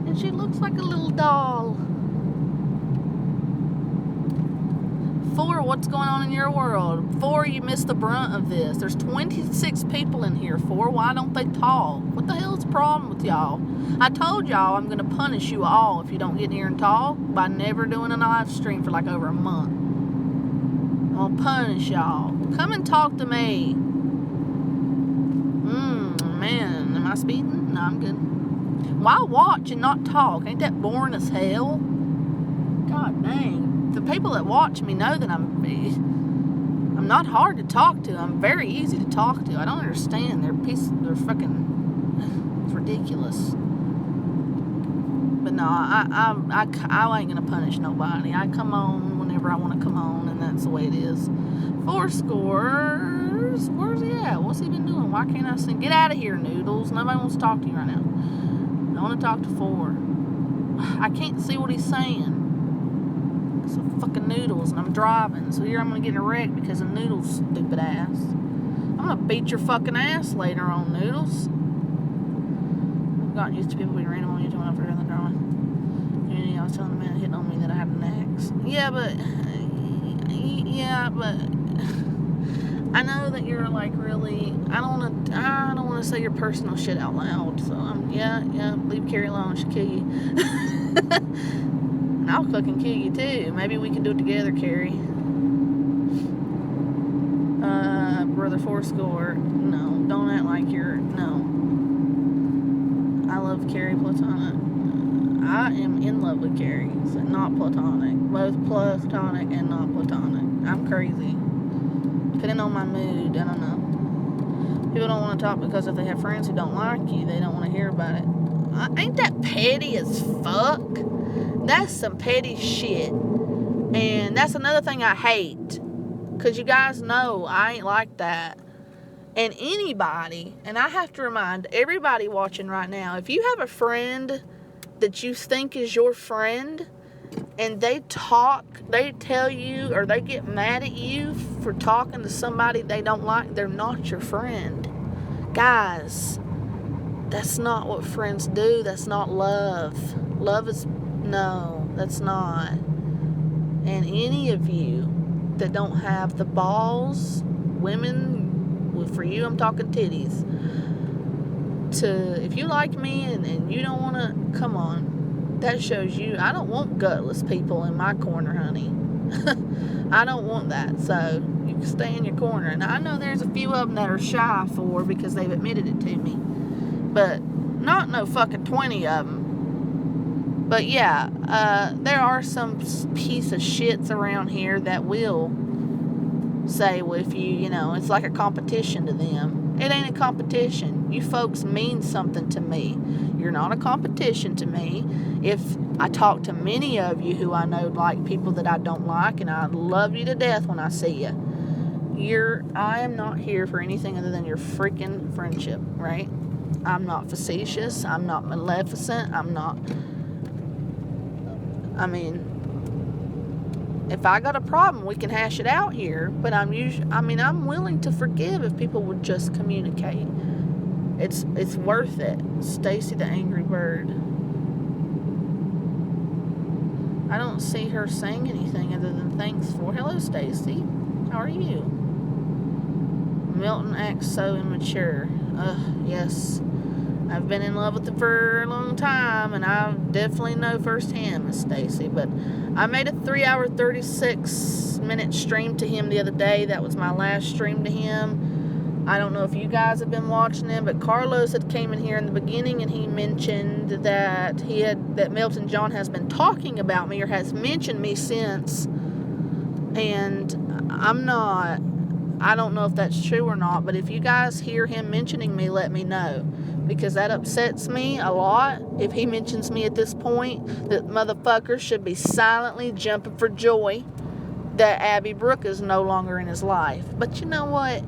And she looks like a little doll. 4, what's going on in your world? 4, you missed the brunt of this. There's 26 people in here. 4, why don't they talk? What the hell's the problem with y'all? I told y'all I'm going to punish you all if you don't get in here and talk by never doing a live stream for like over a month. I'm going to punish y'all. Come and talk to me. Man, am I speeding? No, I'm good. Why watch and not talk? Ain't that boring as hell? God dang. The people that watch me know that I'm not hard to talk to. I'm very easy to talk to. I don't understand. They're fucking, it's ridiculous. But no, I ain't gonna punish nobody. I come on whenever I want to come on, and that's the way it is. 4 scores. Where's he at? What's he been doing? Why can't I see? Get out of here, Noodles. Nobody wants to talk to you right now. I want to talk to 4. I can't see what he's saying. Some fucking Noodles, and I'm driving, so here I'm gonna get in a wreck because of Noodles' stupid ass. I'm gonna beat your fucking ass later on, Noodles. I've gotten used to people being random on YouTube when I first heard the drama. I was telling the man hitting on me that I had an ex. Yeah, but I know that you're like really. I don't wanna say your personal shit out loud. So leave Carrie alone. She'll kill you. And I'll fucking kill you too. Maybe we can do it together, Carrie. Brother 4 score. No, don't act like you're. No. I love Carrie platonic. I am in love with Carrie, so not platonic. Both platonic and not platonic. I'm crazy. Depending on my mood, I don't know. People don't want to talk because if they have friends who don't like you, they don't want to hear about it. Ain't that petty as fuck? That's some petty shit. And that's another thing I hate. Because you guys know I ain't like that. And anybody, and I have to remind everybody watching right now, if you have a friend that you think is your friend, and they tell you, or they get mad at you for talking to somebody they don't like, they're not your friend. Guys, that's not what friends do. That's not love. Love is... No, that's not. And any of you that don't have the balls, women, well, for you I'm talking titties, if you like me and you don't want to, come on. That shows you, I don't want gutless people in my corner, honey. I don't want that. So you can stay in your corner. And I know there's a few of them that are shy for because they've admitted it to me. But not no fucking 20 of them. But yeah, there are some piece of shits around here that will say, well, if you know, it's like a competition to them. It ain't a competition. You folks mean something to me. You're not a competition to me. If I talk to many of you who I know like people that I don't like, and I love you to death when I see you, I am not here for anything other than your freaking friendship, right? I'm not facetious. I'm not maleficent. If I got a problem, we can hash it out here. But I'm willing to forgive if people would just communicate. It's worth it. Stacy the Angry Bird. I don't see her saying anything other than thanks for. Hello, Stacy. How are you? Milton acts so immature. Yes. I've been in love with him for a long time, and I definitely know firsthand, Miss Stacy. But I made a 3-hour, 36-minute stream to him the other day. That was my last stream to him. I don't know if you guys have been watching him, but Carlos had came in here in the beginning, and he mentioned that Milton John has been talking about me, or has mentioned me since. And I don't know if that's true or not, but if you guys hear him mentioning me, let me know. Because that upsets me a lot. If he mentions me at this point, that motherfucker should be silently jumping for joy that Abby Brooke is no longer in his life. But you know what?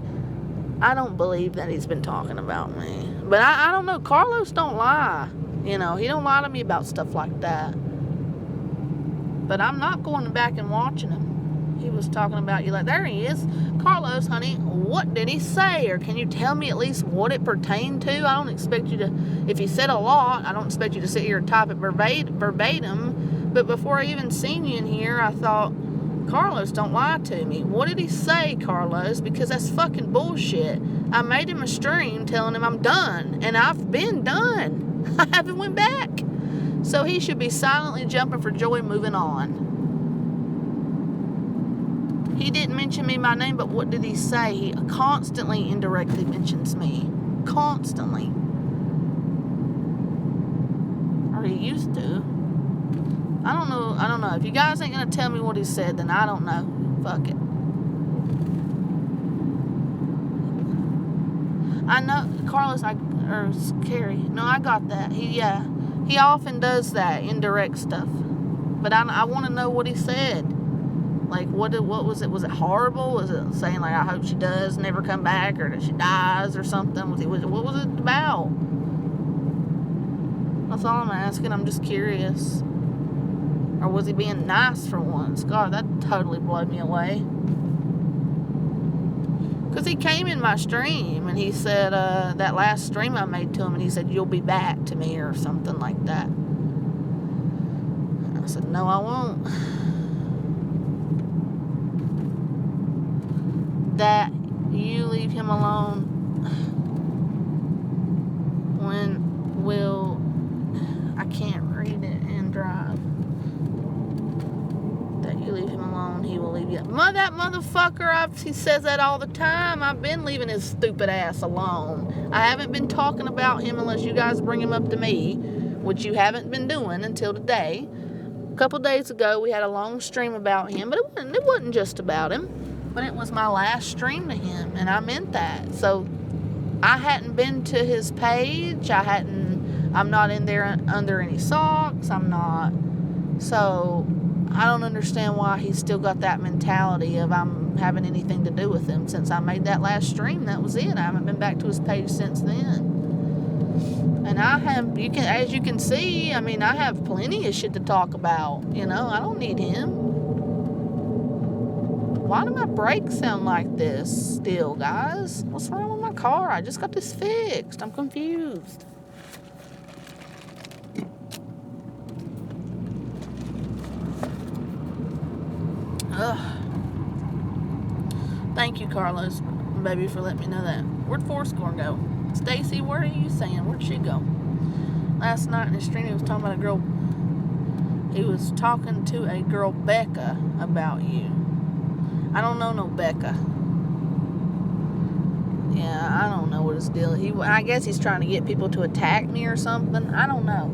I don't believe that he's been talking about me. But I don't know. Carlos don't lie. You know, he don't lie to me about stuff like that. But I'm not going back and watching him. He was talking about you like, there he is. Carlos, honey, what did he say? Or can you tell me at least what it pertained to? I don't expect you to, if he said a lot, I don't expect you to sit here and type it verbatim. But before I even seen you in here, I thought, Carlos, don't lie to me. What did he say, Carlos? Because that's fucking bullshit. I made him a stream telling him I'm done. And I've been done. I haven't went back. So he should be silently jumping for joy moving on. He didn't mention me by name, but what did he say? He constantly indirectly mentions me. Constantly. Or he used to. I don't know. If you guys ain't gonna tell me what he said, then I don't know. Fuck it. I know, Carlos, or Carrie. No, I got that. He often does that, indirect stuff. But I want to know what he said. Like, what was it? Was it horrible? Was it saying, like, I hope she does never come back, or that she dies, or something? What was it about? That's all I'm asking. I'm just curious. Or was he being nice for once? God, that totally blew me away. Because he came in my stream, and he said, that last stream I made to him, and he said, you'll be back to me, or something like that. And I said, no, I won't. That you leave him alone when will, I can't read it and drive. That you leave him alone, he will leave you. That motherfucker, he says that all the time. I've been leaving his stupid ass alone. I haven't been talking about him unless you guys bring him up to me, which you haven't been doing until today. A couple days ago, we had a long stream about him, but it wasn't just about him. But it was my last stream to him, and I meant that. So I hadn't been to his page. I'm not in there under any socks. I'm not. So I don't understand why he's still got that mentality of I'm having anything to do with him. Since I made that last stream, that was it. I haven't been back to his page since then. And as you can see, I mean, I have plenty of shit to talk about. You know, I don't need him. Why do my brakes sound like this still, guys? What's wrong with my car? I just got this fixed. I'm confused. Ugh. Thank you, Carlos, baby, for letting me know that. Where'd Fourscore go? Stacy, where are you saying? Where'd she go? Last night in the stream, he was talking about a girl. He was talking to a girl, Becca, about you. I don't know no Becca. Yeah, I don't know what his deal is. I guess he's trying to get people to attack me or something. I don't know.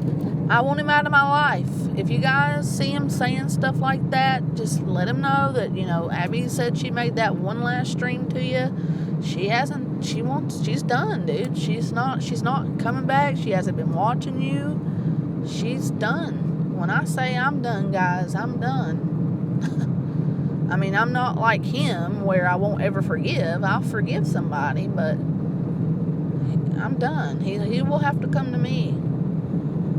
I want him out of my life. If you guys see him saying stuff like that, just let him know that, you know, Abby said she made that one last stream to you. She's done, dude. She's not coming back. She hasn't been watching you. She's done. When I say I'm done, guys, I'm done. I mean, I'm not like him where I won't ever forgive. I'll forgive somebody, but I'm done. He will have to come to me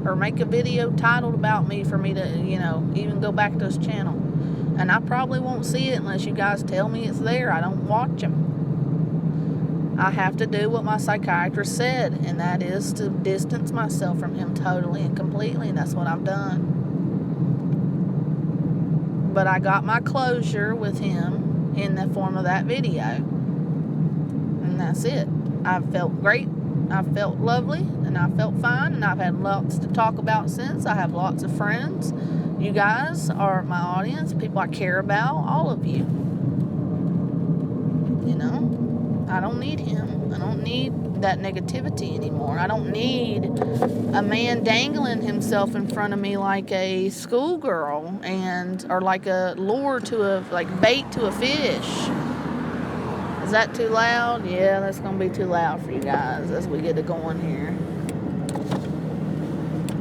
or make a video titled about me for me to, you know, even go back to his channel. And I probably won't see it unless you guys tell me it's there. I don't watch him. I have to do what my psychiatrist said, and that is to distance myself from him totally and completely, and that's what I've done. But I got my closure with him in the form of that video. And that's it. I felt great. I felt lovely. And I felt fine. And I've had lots to talk about since. I have lots of friends. You guys are my audience. People I care about. All of you. You know? I don't need him. I don't need that negativity anymore. I don't need a man dangling himself in front of me like a schoolgirl or like a lure like bait to a fish. Is that too loud? Yeah, that's gonna be too loud for you guys as we get it going here.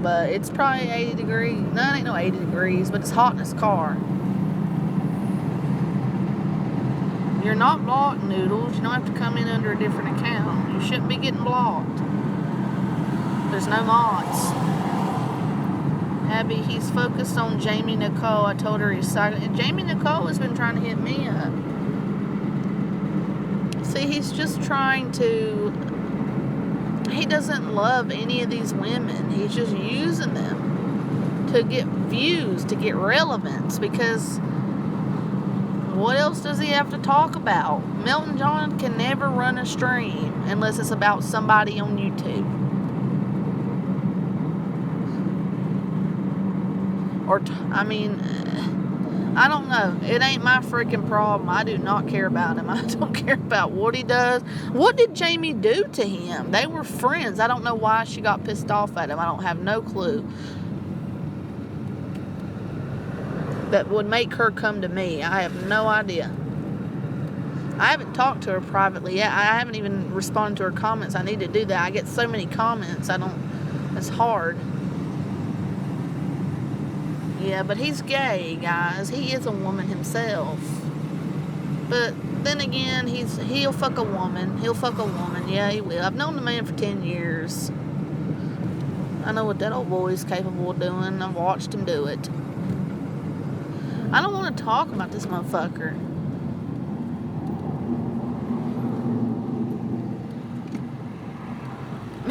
But it's probably 80 degrees. No, it ain't no 80 degrees, but it's hot in this car. You're not blocked, Noodles. You don't have to come in under a different account. You shouldn't be getting blocked. There's no mods. Abby, he's focused on Jamie Nicole. I told her he's silent. And Jamie Nicole has been trying to hit me up. See, he's just trying to... He doesn't love any of these women. He's just using them to get views, to get relevance, because what else does he have to talk about? Milton John can never run a stream unless it's about somebody on YouTube. I don't know. It ain't my freaking problem. I do not care about him. I don't care about what he does. What did Jamie do to him? They were friends. I don't know why she got pissed off at him. I don't have no clue. That would make her come to me. I have no idea. I haven't talked to her privately yet. I haven't even responded to her comments. I need to do that. I get so many comments. It's hard. Yeah, but he's gay, guys. He is a woman himself. But then again, he'll fuck a woman. He'll fuck a woman. Yeah, he will. I've known the man for 10 years. I know what that old boy is capable of doing. I've watched him do it. I don't want to talk about this motherfucker.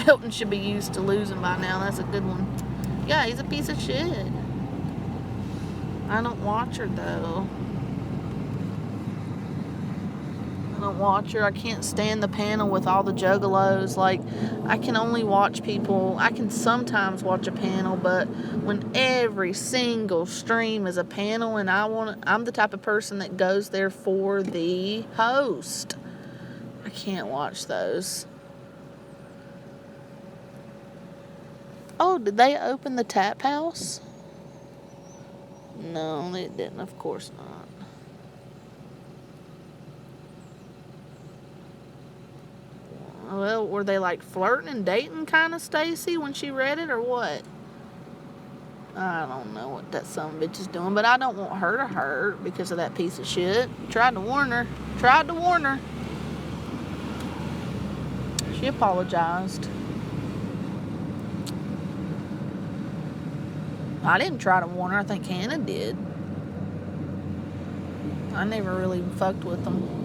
Milton should be used to losing by now. That's a good one. Yeah, he's a piece of shit. I don't watch her, though. I don't watch her. I can't stand the panel with all the juggalos. Like, I can only watch people. I can sometimes watch a panel, but when every single stream is a panel and I'm the type of person that goes there for the host. I can't watch those. Oh, did they open the tap house? No, they didn't. Of course not. Well, were they like flirting and dating kind of, Stacy, when she read it, or what? I don't know what that son of a bitch is doing, but I don't want her to hurt because of that piece of shit. Tried to warn her. She apologized. I didn't try to warn her. I think Hannah did. I never really fucked with them.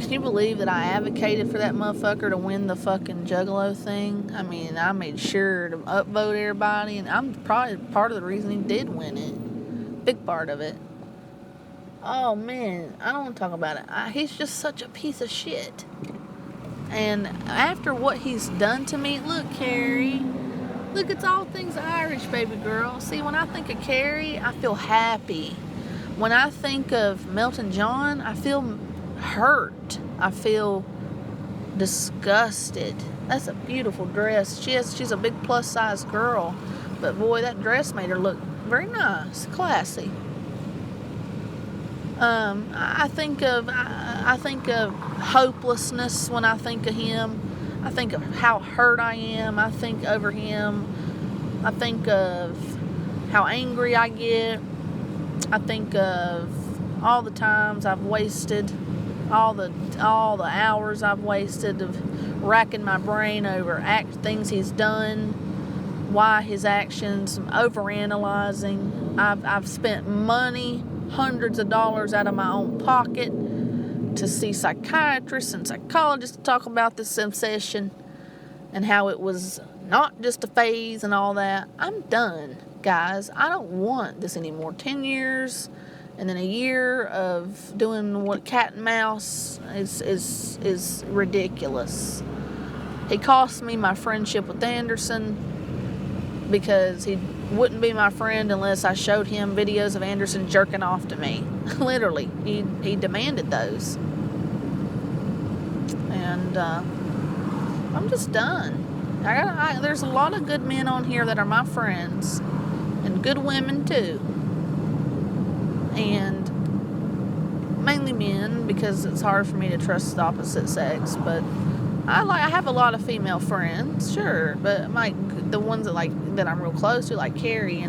Can you believe that I advocated for that motherfucker to win the fucking Juggalo thing? I mean, I made sure to upvote everybody, and I'm probably part of the reason he did win it. Big part of it. Oh, man. I don't want to talk about it. He's just such a piece of shit. And after what he's done to me, look, Carrie... Look, it's all things Irish, baby girl. See, when I think of Carrie, I feel happy. When I think of Milton John, I feel hurt. I feel disgusted. That's a beautiful dress. She's a big plus-size girl. But, boy, that dress made her look very nice, classy. I think of hopelessness when I think of him. I think of how hurt I am. I think over him. I think of how angry I get. I think of all the times I've wasted, all the hours I've wasted of racking my brain over things he's done, why his actions, overanalyzing. I've spent money, hundreds of dollars out of my own pocket, to see psychiatrists and psychologists to talk about this obsession and how it was not just a phase and all that. I'm done, guys. I don't want this anymore. 10 years and then a year of doing what cat and mouse is ridiculous. He cost me my friendship with Anderson because he wouldn't be my friend unless I showed him videos of Anderson jerking off to me. Literally, he demanded those. And I'm just done. There's a lot of good men on here that are my friends, and good women too, and mainly men because it's hard for me to trust the opposite sex. But I have a lot of female friends, sure, but the ones that I'm real close to, like Carrie,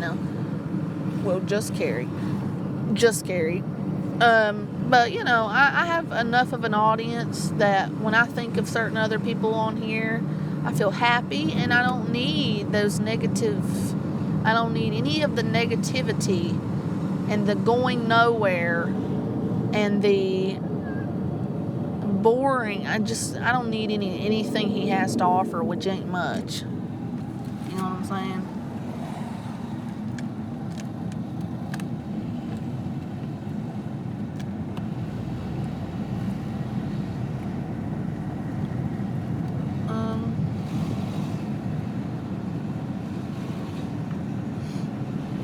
well, just Carrie. But I have enough of an audience that when I think of certain other people on here, I feel happy, and I don't need those I don't need any of the negativity and the going nowhere and the boring. I don't need anything he has to offer, which ain't much. You know what I'm saying?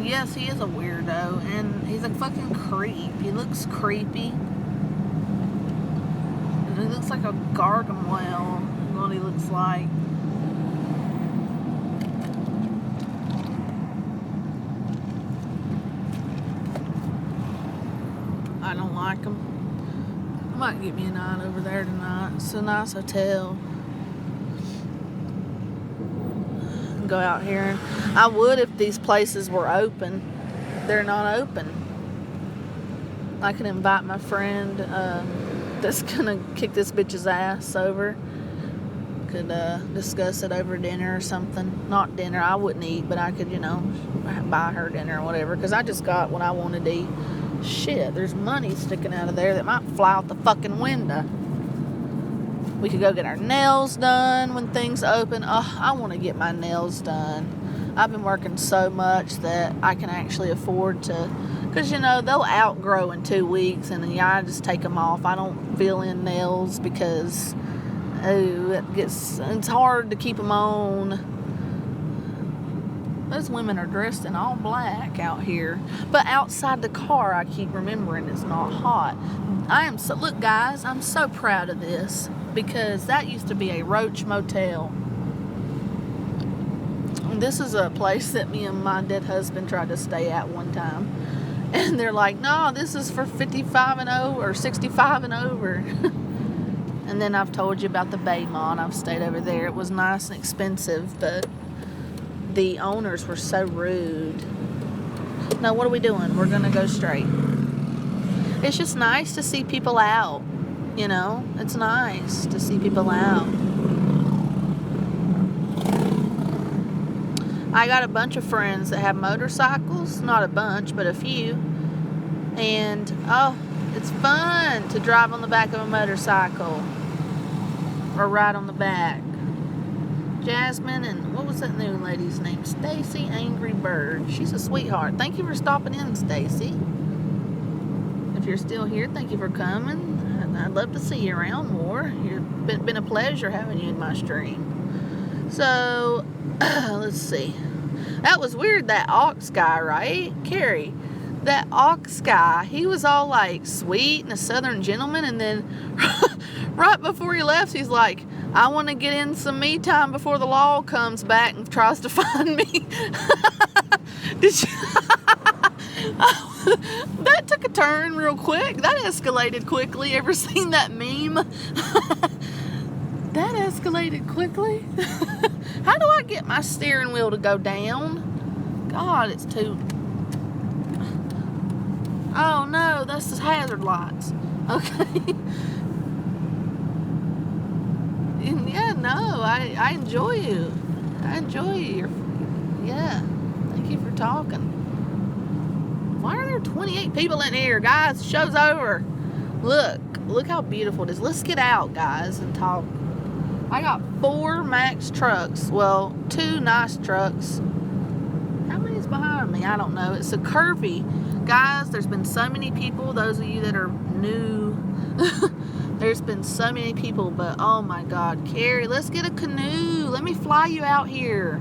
Yes, he is a weirdo, and he's a fucking creep. He looks creepy. He looks like a gargoyle, what he looks like. I don't like him. I might get me a night over there tonight. It's a nice hotel. Go out here. I would if these places were open. They're not open. I can invite my friend that's gonna kick this bitch's ass over. Could discuss it over dinner or something. Not dinner, I wouldn't eat, but I could, buy her dinner or whatever, because I just got what I wanted to eat. Shit, there's money sticking out of there that might fly out the fucking window. We could go get our nails done when things open. Oh, I want to get my nails done. I've been working so much that I can actually afford to, because they'll outgrow in 2 weeks, and then I just take them off. I don't fill in nails because it's hard to keep them on. Those women are dressed in all black out here, but outside the car, I keep remembering it's not hot. Look, guys, I'm so proud of this, because that used to be a roach motel. This is a place that me and my dead husband tried to stay at one time, and they're like, no, this is for 55 and over, or 65 and over. And then I've told you about the Baymont. I've stayed over there. It was nice and expensive, but the owners were so rude. No, what are we doing? We're gonna go straight. It's just nice to see people out. It's nice to see people out. I got a bunch of friends that have motorcycles. Not a bunch, but a few. And, it's fun to drive on the back of a motorcycle. Or ride on the back. Jasmine and, what was that new lady's name? Stacy Angry Bird. She's a sweetheart. Thank you for stopping in, Stacy. If you're still here, thank you for coming. I'd love to see you around more. It's been a pleasure having you in my stream. So, let's see. That was weird, that ox guy, right? Carrie, that ox guy, he was all like sweet and a southern gentleman, and then right before he left, he's like, I want to get in some me time before the law comes back and tries to find me. Did you... That took a turn real quick. That escalated quickly. Ever seen that meme? That escalated quickly. How do I get my steering wheel to go down? God, it's too... Oh no, that's the hazard lights. Okay. Yeah, no, I enjoy you. I enjoy you. Yeah. Thank you for talking. Why are there 28 people in here? Guys, show's over. Look how beautiful it is. Let's get out, guys, and talk. I got 4 Max trucks. Well, 2 nice trucks. How many's behind me? I don't know. It's a curvy. Guys, there's been so many people. Those of you that are new, there's been so many people, but oh my God, Carrie, let's get a canoe. Let me fly you out here.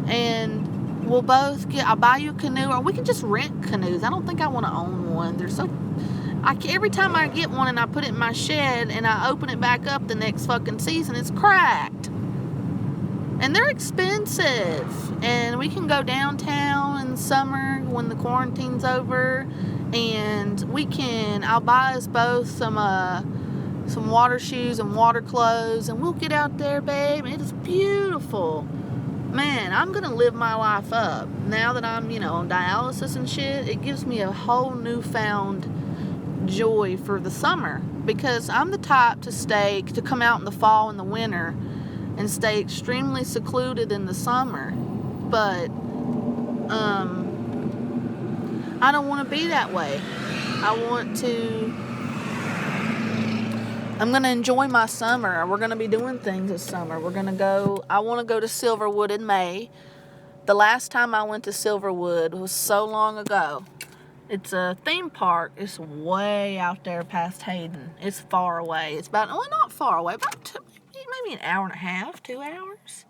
And we'll both I'll buy you a canoe, or we can just rent canoes. I don't think I want to own one. They're so, every time I get one and I put it in my shed and I open it back up the next fucking season, it's cracked. And they're expensive. And we can go downtown in summer when the quarantine's over, and I'll buy us both some water shoes and water clothes, and we'll get out there, babe. It is beautiful. Man, I'm going to live my life up. Now that I'm, on dialysis and shit, it gives me a whole newfound joy for the summer, because I'm the type to come out in the fall and the winter and stay extremely secluded in the summer. But I don't want to be that way. I'm going to enjoy my summer. We're going to be doing things this summer. I want to go to Silverwood in May. The last time I went to Silverwood was so long ago. It's a theme park. It's way out there past Hayden. It's far away. It's about, well, not far away, about maybe an hour and a half, 2 hours.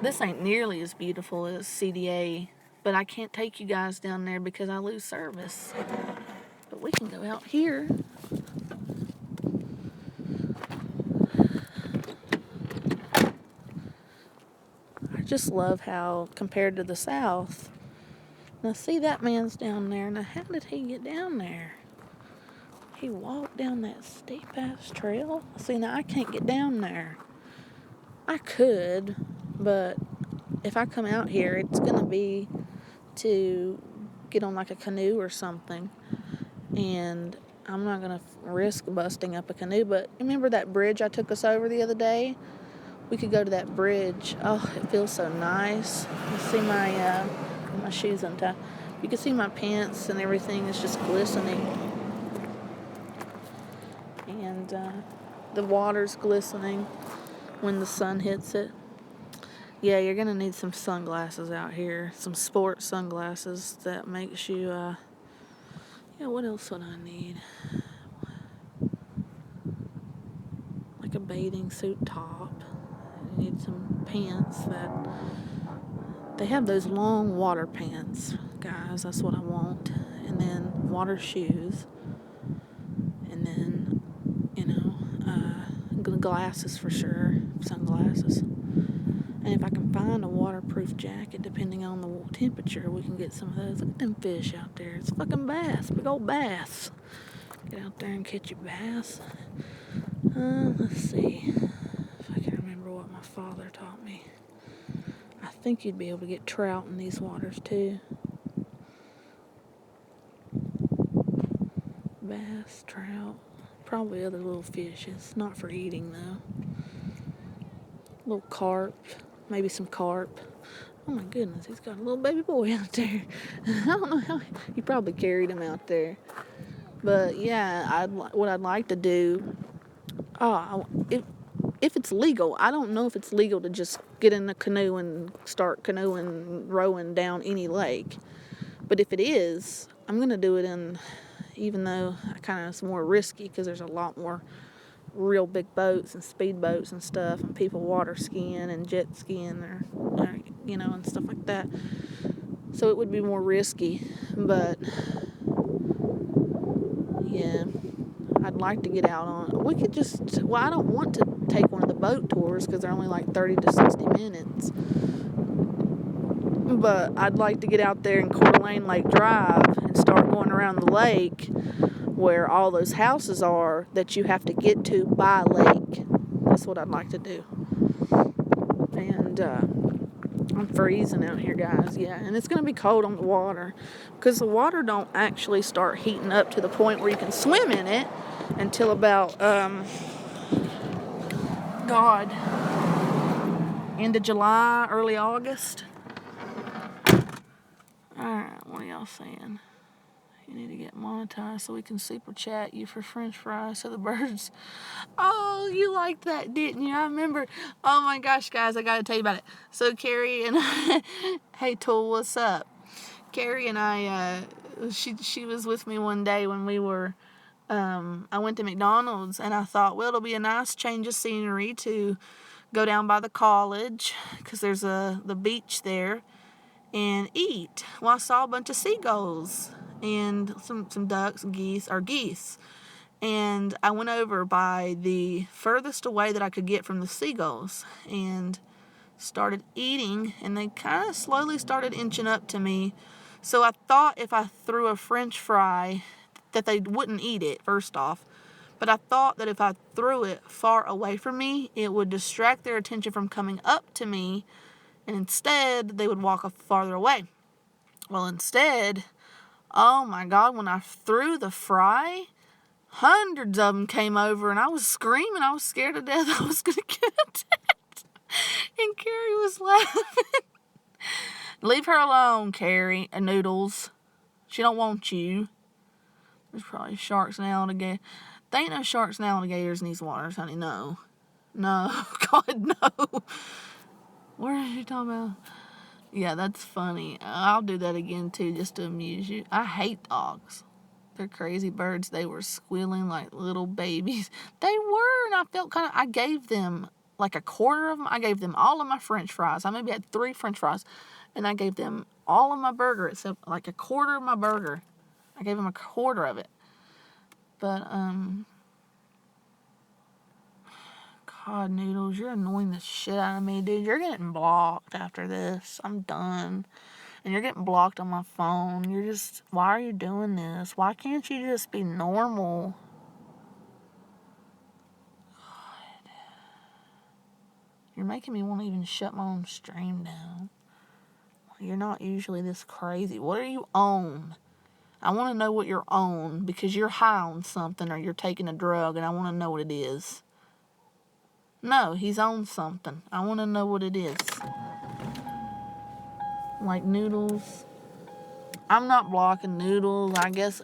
This ain't nearly as beautiful as CDA, but I can't take you guys down there because I lose service. But we can go out here. I just love how, compared to the south, now see that man's down there. Now how did he get down there? He walked down that steep ass trail. See, now I can't get down there. I could, but if I come out here, it's gonna be to get on like a canoe or something, and I'm not gonna risk busting up a canoe. But remember that bridge I took us over the other day? We could go to that bridge. Oh, it feels so nice. You see my shoes untied. You can see my pants and everything is just glistening, and the water's glistening when the sun hits it. Yeah, you're gonna need some sunglasses out here, some sport sunglasses that makes you. Yeah, what else would I need? Like a bathing suit top. I need some pants that. They have those long water pants, guys. That's what I want. And then water shoes. And then, glasses for sure. Sunglasses. And if I can find a waterproof jacket, depending on the temperature, we can get some of those. Look at them fish out there. It's fucking bass. Big old bass. Get out there and catch your bass. Let's see if I can remember what my father taught me. I think you'd be able to get trout in these waters too. Bass, trout, probably other little fishes. Not for eating though. Little carp, maybe some carp. Oh my goodness, he's got a little baby boy out there. I don't know how he probably carried him out there. But yeah, what I'd like to do. If it's legal, I don't know if it's legal to just get in a canoe and start canoeing, rowing down any lake. But if it is, I'm going to do it even though it's more risky because there's a lot more real big boats and speed boats and stuff and people water skiing and jet skiing and stuff like that. So it would be more risky. But yeah, I'd like to get out on. I don't want to take one of the boat tours because they're only like 30 to 60 minutes. But I'd like to get out there in Coeur d'Alene Lake Drive and start going around the lake where all those houses are that you have to get to by lake. That's what I'd like to do. And I'm freezing out here, guys. Yeah, and it's going to be cold on the water because the water don't actually start heating up to the point where you can swim in it until about end of July, early August. Alright, what are y'all saying? You need to get monetized so we can super chat you for french fries so the birds. Oh, you liked that, didn't you? I remember. Oh my gosh, guys, I gotta tell you about it. So Carrie and hey Tool, what's up? Carrie and I, she was with me one day when we were, I went to McDonald's and I thought, well, it'll be a nice change of scenery to go down by the college because there's the beach there and eat. Well, I saw a bunch of seagulls and some ducks and geese. And I went over by the furthest away that I could get from the seagulls and started eating, and they kind of slowly started inching up to me. So I thought if I threw a french fry that they wouldn't eat it, first off. But I thought that if I threw it far away from me, it would distract their attention from coming up to me, and instead they would walk farther away. Well, instead, oh my God, when I threw the fry, Hundreds of them came over, and I was screaming. I was scared to death I was going to get attacked. And Carrie was laughing. Leave her alone, Carrie. Noodles. She don't want you. There's probably sharks and alligators. There ain't no sharks and alligators in these waters, honey. No. No. God, no. What are you talking about? Yeah, that's funny. I'll do that again, too, just to amuse you. I hate dogs. They're crazy birds. They were squealing like little babies. They were, and I felt I gave them like a quarter of them. I gave them all of my French fries. I maybe had 3 French fries, and I gave them all of my burger, except like a quarter of my burger. I gave them a quarter of it. But, God, Noodles, you're annoying the shit out of me, dude. You're getting blocked after this. I'm done. And you're getting blocked on my phone. Why are you doing this? Why can't you just be normal? God. You're making me want to even shut my own stream down. You're not usually this crazy. What are you on? I want to know what you're on, because you're high on something or you're taking a drug, and I want to know what it is. No, he's on something. I want to know what it is. Like Noodles. I'm not blocking Noodles. I guess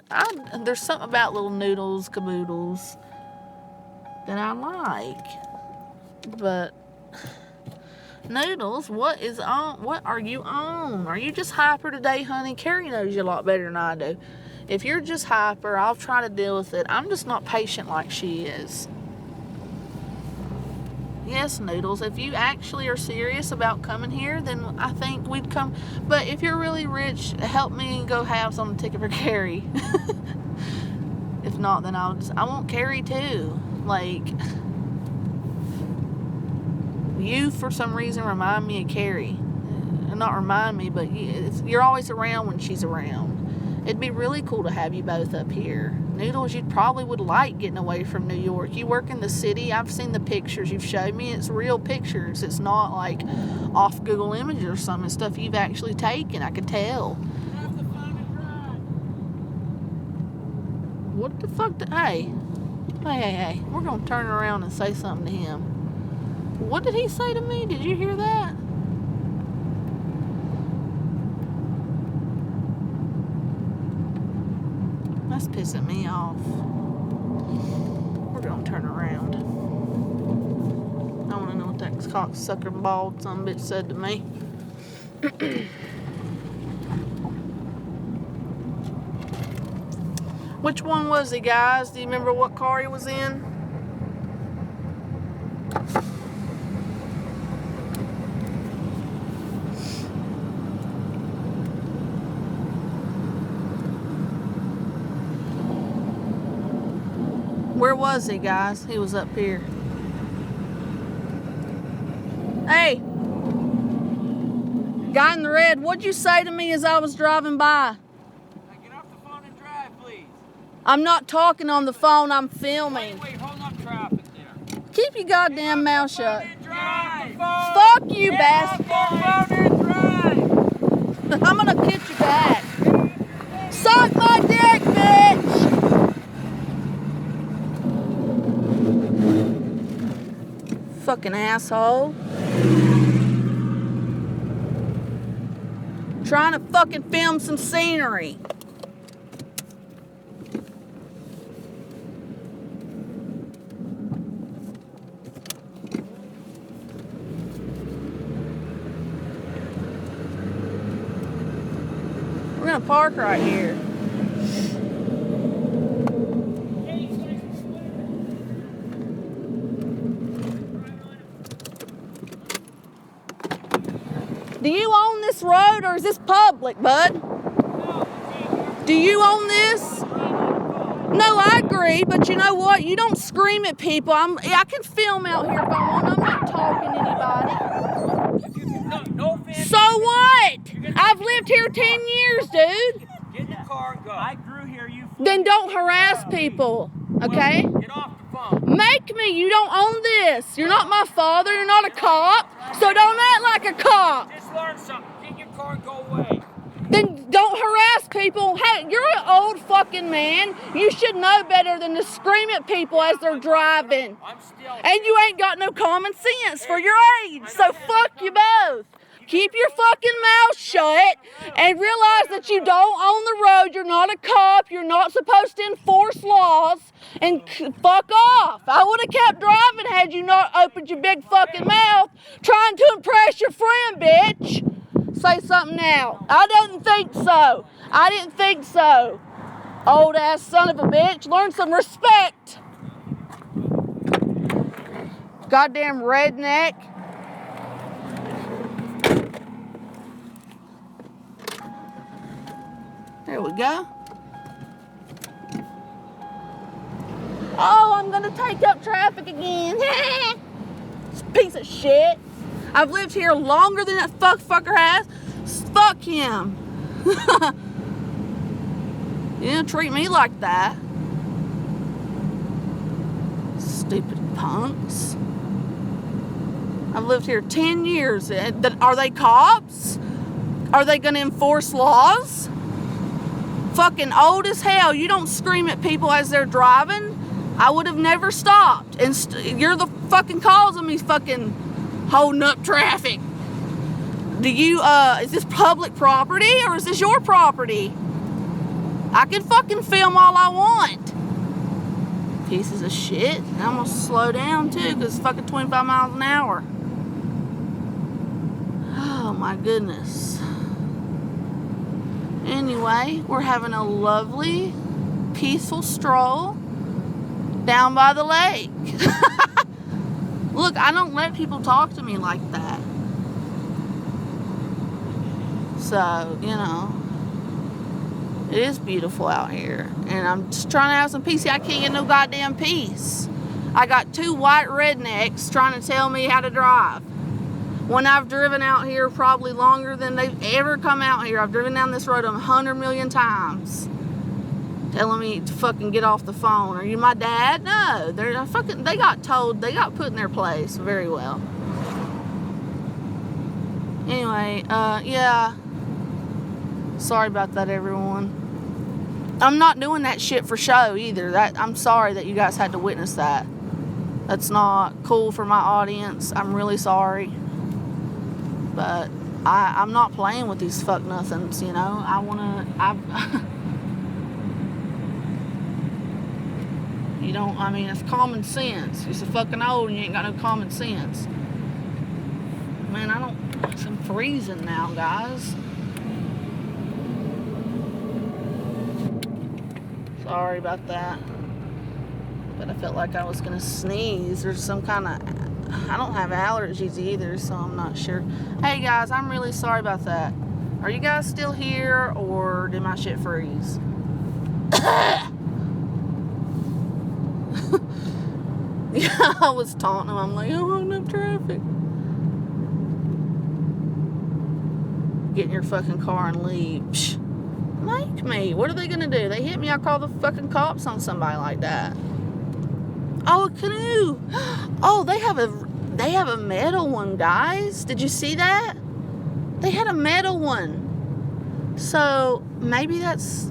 there's something about little Noodles, caboodles that I like. But Noodles, what is on? What are you on? Are you just hyper today, honey? Carrie knows you a lot better than I do. If you're just hyper, I'll try to deal with it. I'm just not patient like she is. Yes, Noodles, if you actually are serious about coming here, then I think we'd come. But if you're really rich, help me go have some ticket for Carrie. If not, then I want Carrie too. Like, you for some reason remind me of Carrie. Not remind me, but you're always around when she's around. It'd be really cool to have you both up here. Noodles, you probably would like getting away from New York. You work in the city. I've seen the pictures you've showed me. It's real pictures. It's not like off Google Images or something. It's stuff you've actually taken. I could tell. What the fuck? Hey. We're going to turn around and say something to him. What did he say to me? Did you hear that? That's pissing me off. We're gonna turn around. I wanna know what that cocksucker bald son bitch said to me. Which one was he, guys? Do you remember what car he was in? Where was he, guys? He was up here. Hey! Guy in the red, what'd you say to me as I was driving by? Get off the phone and drive, please. I'm not talking on the phone, I'm filming. Wait, hold up traffic there. Keep your goddamn mouth shut. Fuck you, bastard. I'm gonna get you back. Suck my dick, bitch! Fucking asshole. Trying to fucking film some scenery. We're gonna park right here. Do you own this road or is this public, bud? Do you own this? No, I agree, but you know what? You don't scream at people. I can film out here if I want. I'm not talking to anybody. No offense. So what? I've lived here 10 years, dude. Get in the car and go. I grew here. Then don't harass people, okay? Get off the phone. Make me. You don't own this. You're not my father. You're not a cop. So don't act like a cop. Just learn something. Get in your car and go away. Then don't harass people. Hey, you're an old fucking man. You should know better than to scream at people as they're driving. I'm still. And you ain't got no common sense for your age. So fuck you both. Keep your fucking mouth shut and realize that you don't own the road. You're not a cop. You're not supposed to enforce laws. And fuck off. I would have kept driving had you not opened your big fucking mouth trying to impress your friend, bitch. Say something now. I didn't think so. I didn't think so. Old ass son of a bitch. Learn some respect. Goddamn redneck. There we go. Oh, I'm gonna take up traffic again. Piece of shit. I've lived here longer than that fucker has. Fuck him. You didn't treat me like that. Stupid punks. I've lived here 10 years. Are they cops? Are they gonna enforce laws? Fucking old as hell. You don't scream at people as they're driving. I would have never stopped. And you're the fucking cause of me fucking holding up traffic. Do you, is this public property or is this your property? I can fucking film all I want. Pieces of shit. I'm gonna slow down too because it's fucking 25 miles an hour. Oh my goodness. Anyway, we're having a lovely, peaceful stroll down by the lake. Look, I don't let people talk to me like that. So, you know, it is beautiful out here. And I'm just trying to have some peace. See, I can't get no goddamn peace. I got two white rednecks trying to tell me how to drive. When I've driven out here probably longer than they've ever come out here. I've driven down this road 100 million times. Telling me to fucking get off the phone. Are you my dad? No. They got told, they got put in their place very well. Anyway, yeah. Sorry about that, everyone. I'm not doing that shit for show either. I'm sorry that you guys had to witness that. That's not cool for my audience. I'm really sorry. But I'm not playing with these fuck nothings, you know. You don't, I mean, it's common sense. You're so fucking old and you ain't got no common sense. Man, I'm freezing now, guys. Sorry about that. But I felt like I was gonna sneeze. There's some kind of, I don't have allergies either, so I'm not sure. Hey guys, I'm really sorry about that. Are you guys still here or did my shit freeze? Yeah, I was taunting him. I'm like, I'm holding up traffic. Get in your fucking car and leave. Psh, make me. What are they gonna do? They hit me, I call the fucking cops on somebody like that. Oh, a canoe. Oh, they have a metal one, guys. Did you see that? They had a metal one. So maybe that's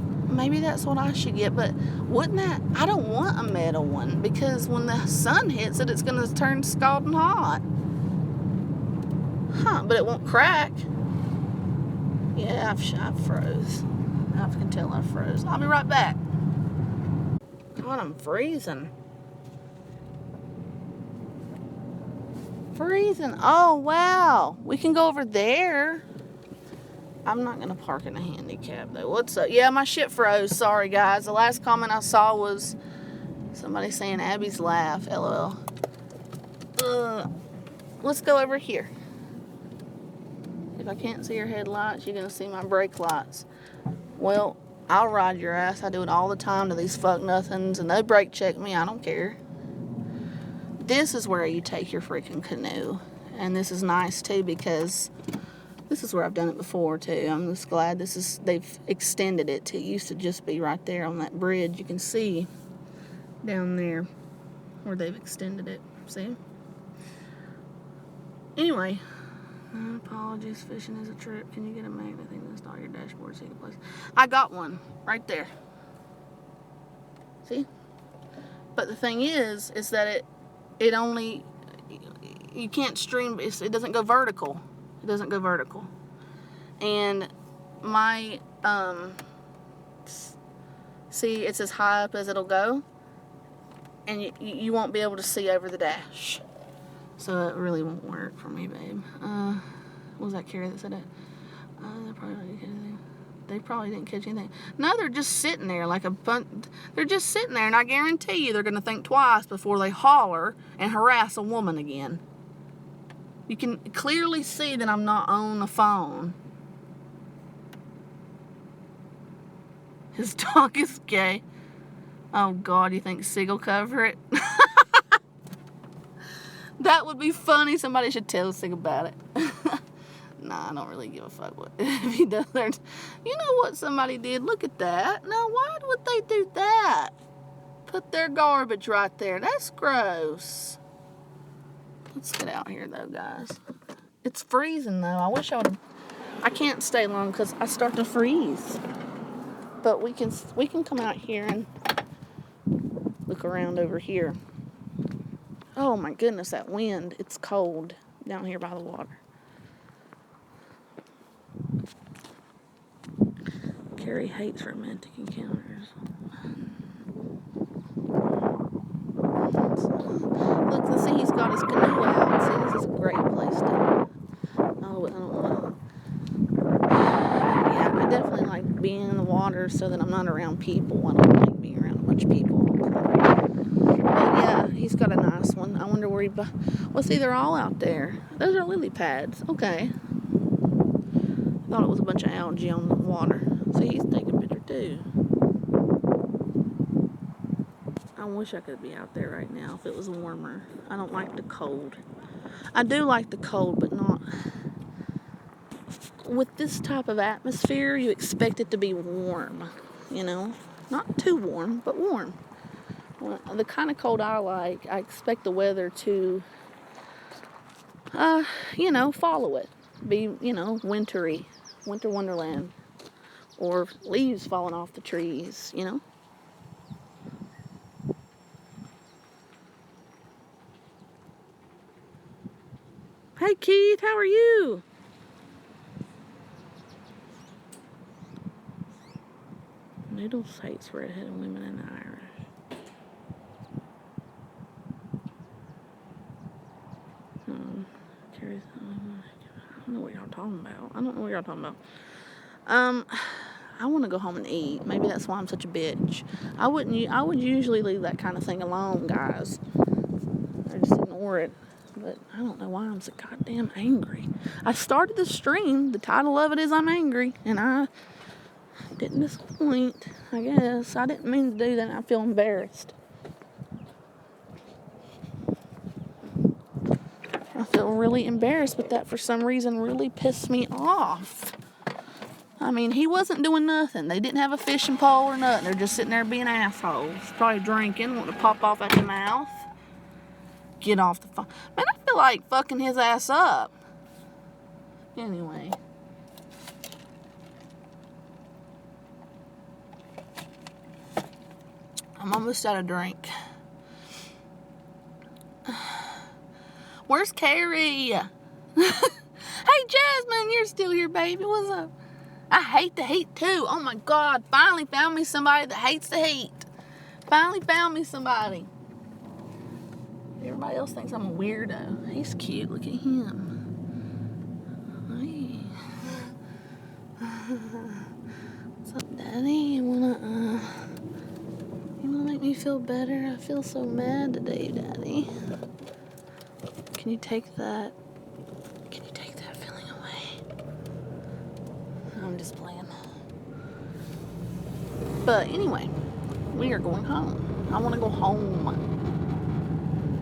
what I should get, but wouldn't that, I don't want a metal one because when the sun hits it, it's going to turn scalding hot. Huh, but it won't crack. Yeah, I've froze. I can tell I froze. I'll be right back. God, I'm freezing. Freezing. Oh, wow. We can go over there. I'm not going to park in a handicap, though. What's up? Yeah, my shit froze. Sorry, guys. The last comment I saw was somebody saying Abby's laugh. LOL. Let's go over here. If I can't see your headlights, you're going to see my brake lights. Well, I'll ride your ass. I do it all the time to these fuck nothings, and they brake check me. I don't care. This is where you take your freaking canoe. And this is nice, too, because this is where I've done it before, too. I'm just glad they've extended it to, it used to just be right there on that bridge. You can see down there where they've extended it. See? Anyway, Apologies, fishing is a trip. Can you get a magnet thing to install your dashboard so you can place? I got one right there. See? But the thing is that it only, you can't stream, it doesn't go vertical. It doesn't go vertical. And my, see, it's as high up as it'll go. And you won't be able to see over the dash. So it really won't work for me, babe. What was that Carrie that said it? They probably didn't catch anything. No, they're just sitting there like a bunch. They're just sitting there, and I guarantee you they're going to think twice before they holler and harass a woman again. You can clearly see that I'm not on the phone. His dog is gay. Oh, God, you think Sig will cover it? That would be funny. Somebody should tell Sig about it. Nah, I don't really give a fuck what if he does there. You know what somebody did? Look at that. Now, why would they do that? Put their garbage right there. That's gross. Let's get out here, though, guys. It's freezing, though. I wish I would have... I can't stay long because I start to freeze. But we can come out here and look around over here. Oh, my goodness, that wind. It's cold down here by the water. Carrie hates romantic encounters. Look, see, he's got his canoe out. See, this is a great place to... Oh, I don't want to... Yeah, I definitely like being in the water so that I'm not around people. I don't like being around a bunch of people. But yeah, he's got a nice one. I wonder where he... Well, see, they're all out there. Those are lily pads. Okay. I thought it was a bunch of algae on the water. See, he's taking a picture too. I wish I could be out there right now if it was warmer. I don't like the cold. I do like the cold, but not... With this type of atmosphere, you expect it to be warm, you know? Not too warm, but warm. Well, the kind of cold I like, I expect the weather to, you know, follow it. Be, you know, wintry. Winter wonderland. Or leaves falling off the trees, you know? Hey, Keith, how are you? Noodles hates redheaded women and the Irish. I don't know what y'all talking about. I don't know what y'all talking about. I want to go home and eat. Maybe that's why I'm such a bitch. I would usually leave that kind of thing alone, guys. Or just ignore it. But I don't know why I'm so goddamn angry. I started the stream. The title of it is I'm Angry. And I didn't disappoint, I guess. I didn't mean to do that. I feel embarrassed. I feel really embarrassed, but that for some reason really pissed me off. I mean, he wasn't doing nothing. They didn't have a fishing pole or nothing. They're just sitting there being assholes. Probably drinking, wanting to pop off at the mouth. Get off the phone. Man, I feel like fucking his ass up. Anyway. I'm almost out of drink. Where's Carrie? Hey, Jasmine, you're still here, baby. What's up? I hate the heat, too. Oh, my God. Finally found me somebody that hates the heat. Finally found me somebody. Everybody else thinks I'm a weirdo. He's cute. Look at him. Hey. What's up, Daddy? You wanna make me feel better? I feel so mad today, Daddy. Can you take that feeling away? I'm just playing. But anyway, we are going home. I want to go home.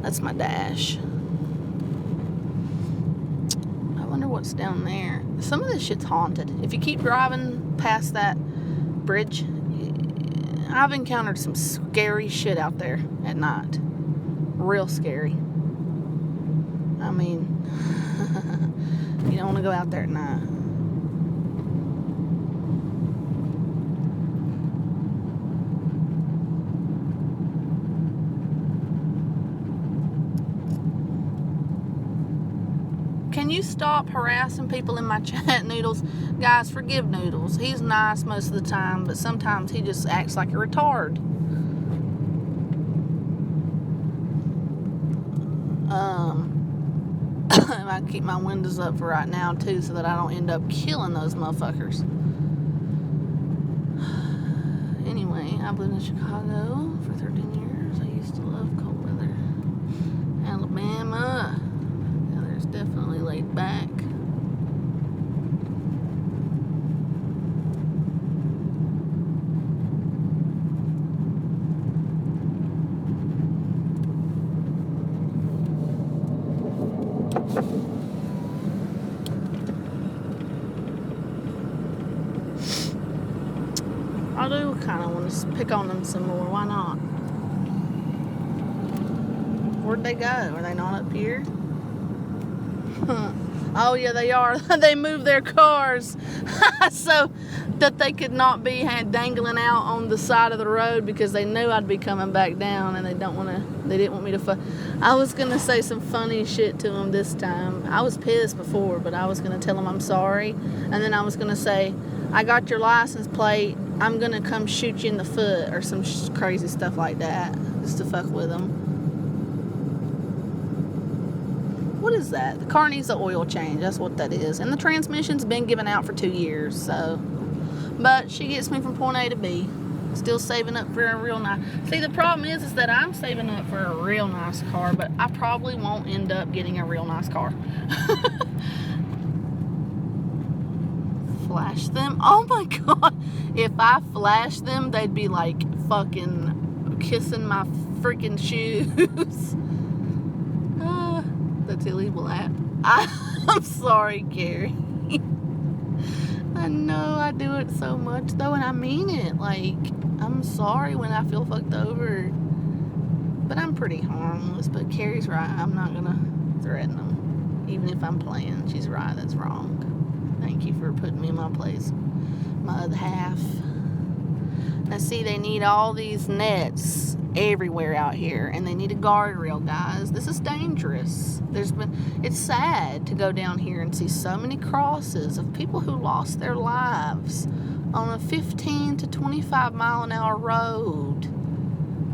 That's my dash. I wonder what's down there. Some of this shit's haunted. If you keep driving past that bridge, I've encountered some scary shit out there at night. Real scary. I mean, You don't want to go out there at night. Can you stop harassing people in my chat, Noodles? Guys, forgive Noodles. He's nice most of the time, but sometimes he just acts like a retard. I keep my windows up for right now, too, so that I don't end up killing those motherfuckers. Anyway, I've lived in Chicago for 13 years. I used to love cold weather. Alabama. Definitely laid back. I do kind of want to pick on them some more. Why not? Where'd they go? Are they not up here? Oh yeah, they are. They moved their cars so that they could not be dangling out on the side of the road because they knew I'd be coming back down, and they didn't want me to I was gonna say some funny shit to them this time. I was pissed before, but I was gonna tell them I'm sorry, and then I was gonna say, I got your license plate, I'm gonna come shoot you in the foot or some crazy stuff like that, just to fuck with them. What is that? The car needs an oil change. That's what that is. And the transmission's been given out for 2 years, so. But she gets me from point A to B. Still saving up for a real nice. See, the problem is that I'm saving up for a real nice car, but I probably won't end up getting a real nice car. Flash them? Oh my God. If I flashed them, they'd be like fucking kissing my freaking shoes. The Tilly Black. I'm sorry, Carrie. I know I do it so much though, and I mean it. Like, I'm sorry when I feel fucked over, but I'm pretty harmless. But Carrie's right. I'm not gonna threaten them, even if I'm playing. She's right. That's wrong. Thank you for putting me in my place. My other half. Now see, they need all these nets everywhere out here, and they need a guardrail, guys. This is dangerous. It's sad to go down here and see so many crosses of people who lost their lives on a 15 to 25 mile an hour road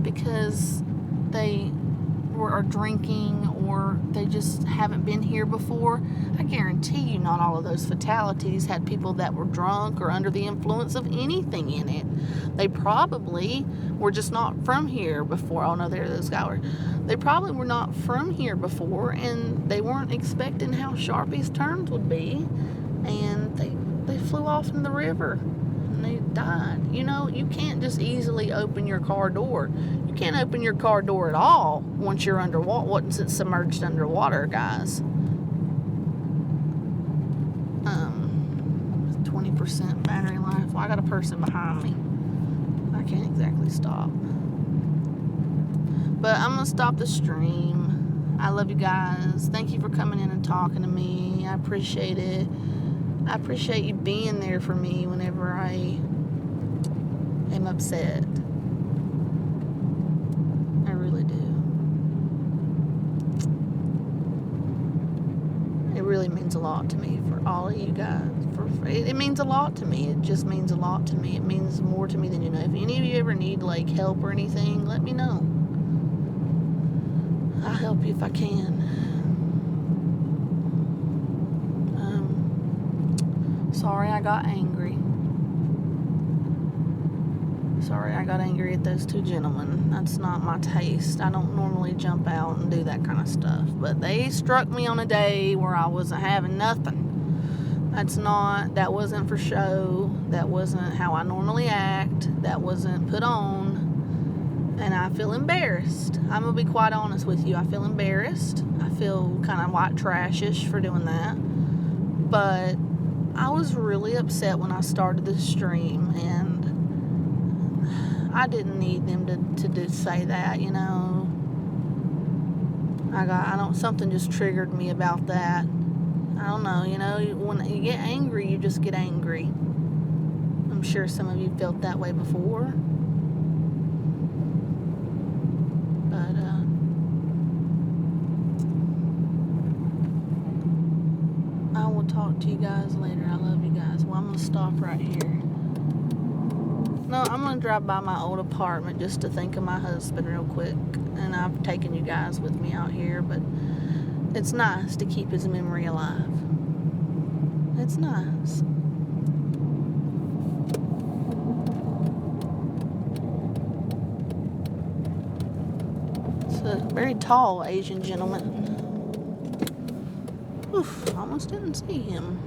because they are drinking or they just haven't been here before. I guarantee you not all of those fatalities had people that were drunk or under the influence of anything in it. They probably were just not from here before. Oh no, there those guys were. They probably were not from here before, and they weren't expecting how sharp these turns would be, and they flew off in the river and they died. You know, you can't just easily open your car door. You can't open your car door at all once you're underwater, once it's submerged underwater, guys. 20% battery life. Well, I got a person behind me. I can't exactly stop. But I'm going to stop the stream. I love you guys. Thank you for coming in and talking to me. I appreciate it. I appreciate you being there for me whenever I am upset. I really do. It really means a lot to me for all of you guys. It means a lot to me. It just means a lot to me. It means more to me than you know. If any of you ever need like help or anything, let me know. I'll help you if I can. Sorry I got angry. Sorry I got angry at those two gentlemen. That's not my taste. I don't normally jump out and do that kind of stuff. But they struck me on a day where I wasn't having nothing. That wasn't for show. That wasn't how I normally act. That wasn't put on. And I feel embarrassed. I'm going to be quite honest with you. I feel embarrassed. I feel kind of white trashish for doing that. But I was really upset when I started this stream, and I didn't need them to say that, you know. Something just triggered me about that. I don't know, you know, when you get angry, you just get angry. I'm sure some of you felt that way before. But, I will talk to you guys later. I love you guys. Well, I'm going to stop right here. No, I'm going to drive by my old apartment just to think of my husband real quick. And I've taken you guys with me out here, but it's nice to keep his memory alive. It's nice. It's a very tall Asian gentleman. Oof, almost didn't see him.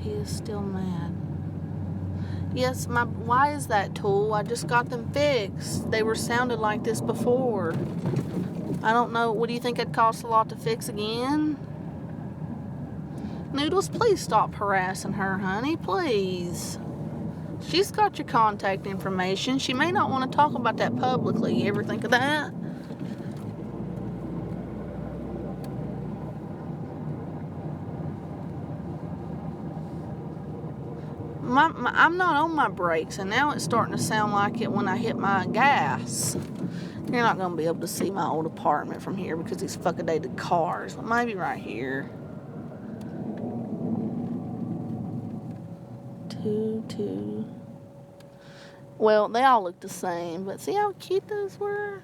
He is still mad. Yes, why is that tool? I just got them fixed. They were sounded like this before. I don't know. What do you think it'd cost a lot to fix again? Noodles, please stop harassing her, honey. Please. She's got your contact information. She may not want to talk about that publicly. You ever think of that? I'm not on my brakes, and now it's starting to sound like it when I hit my gas. You're not going to be able to see my old apartment from here because these fucking cars. Well, maybe right here. Two. Well, they all look the same, but see how cute those were?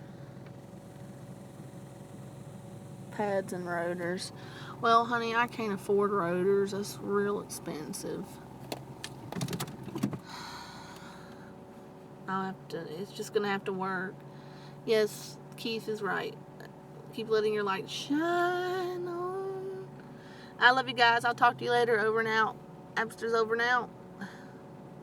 Pads and rotors. Well, honey, I can't afford rotors. That's real expensive. It's just gonna have to work. Yes, Keith is right. Keep letting your light shine on. I love you guys. I'll talk to you later. Over and out. Abster's over and out.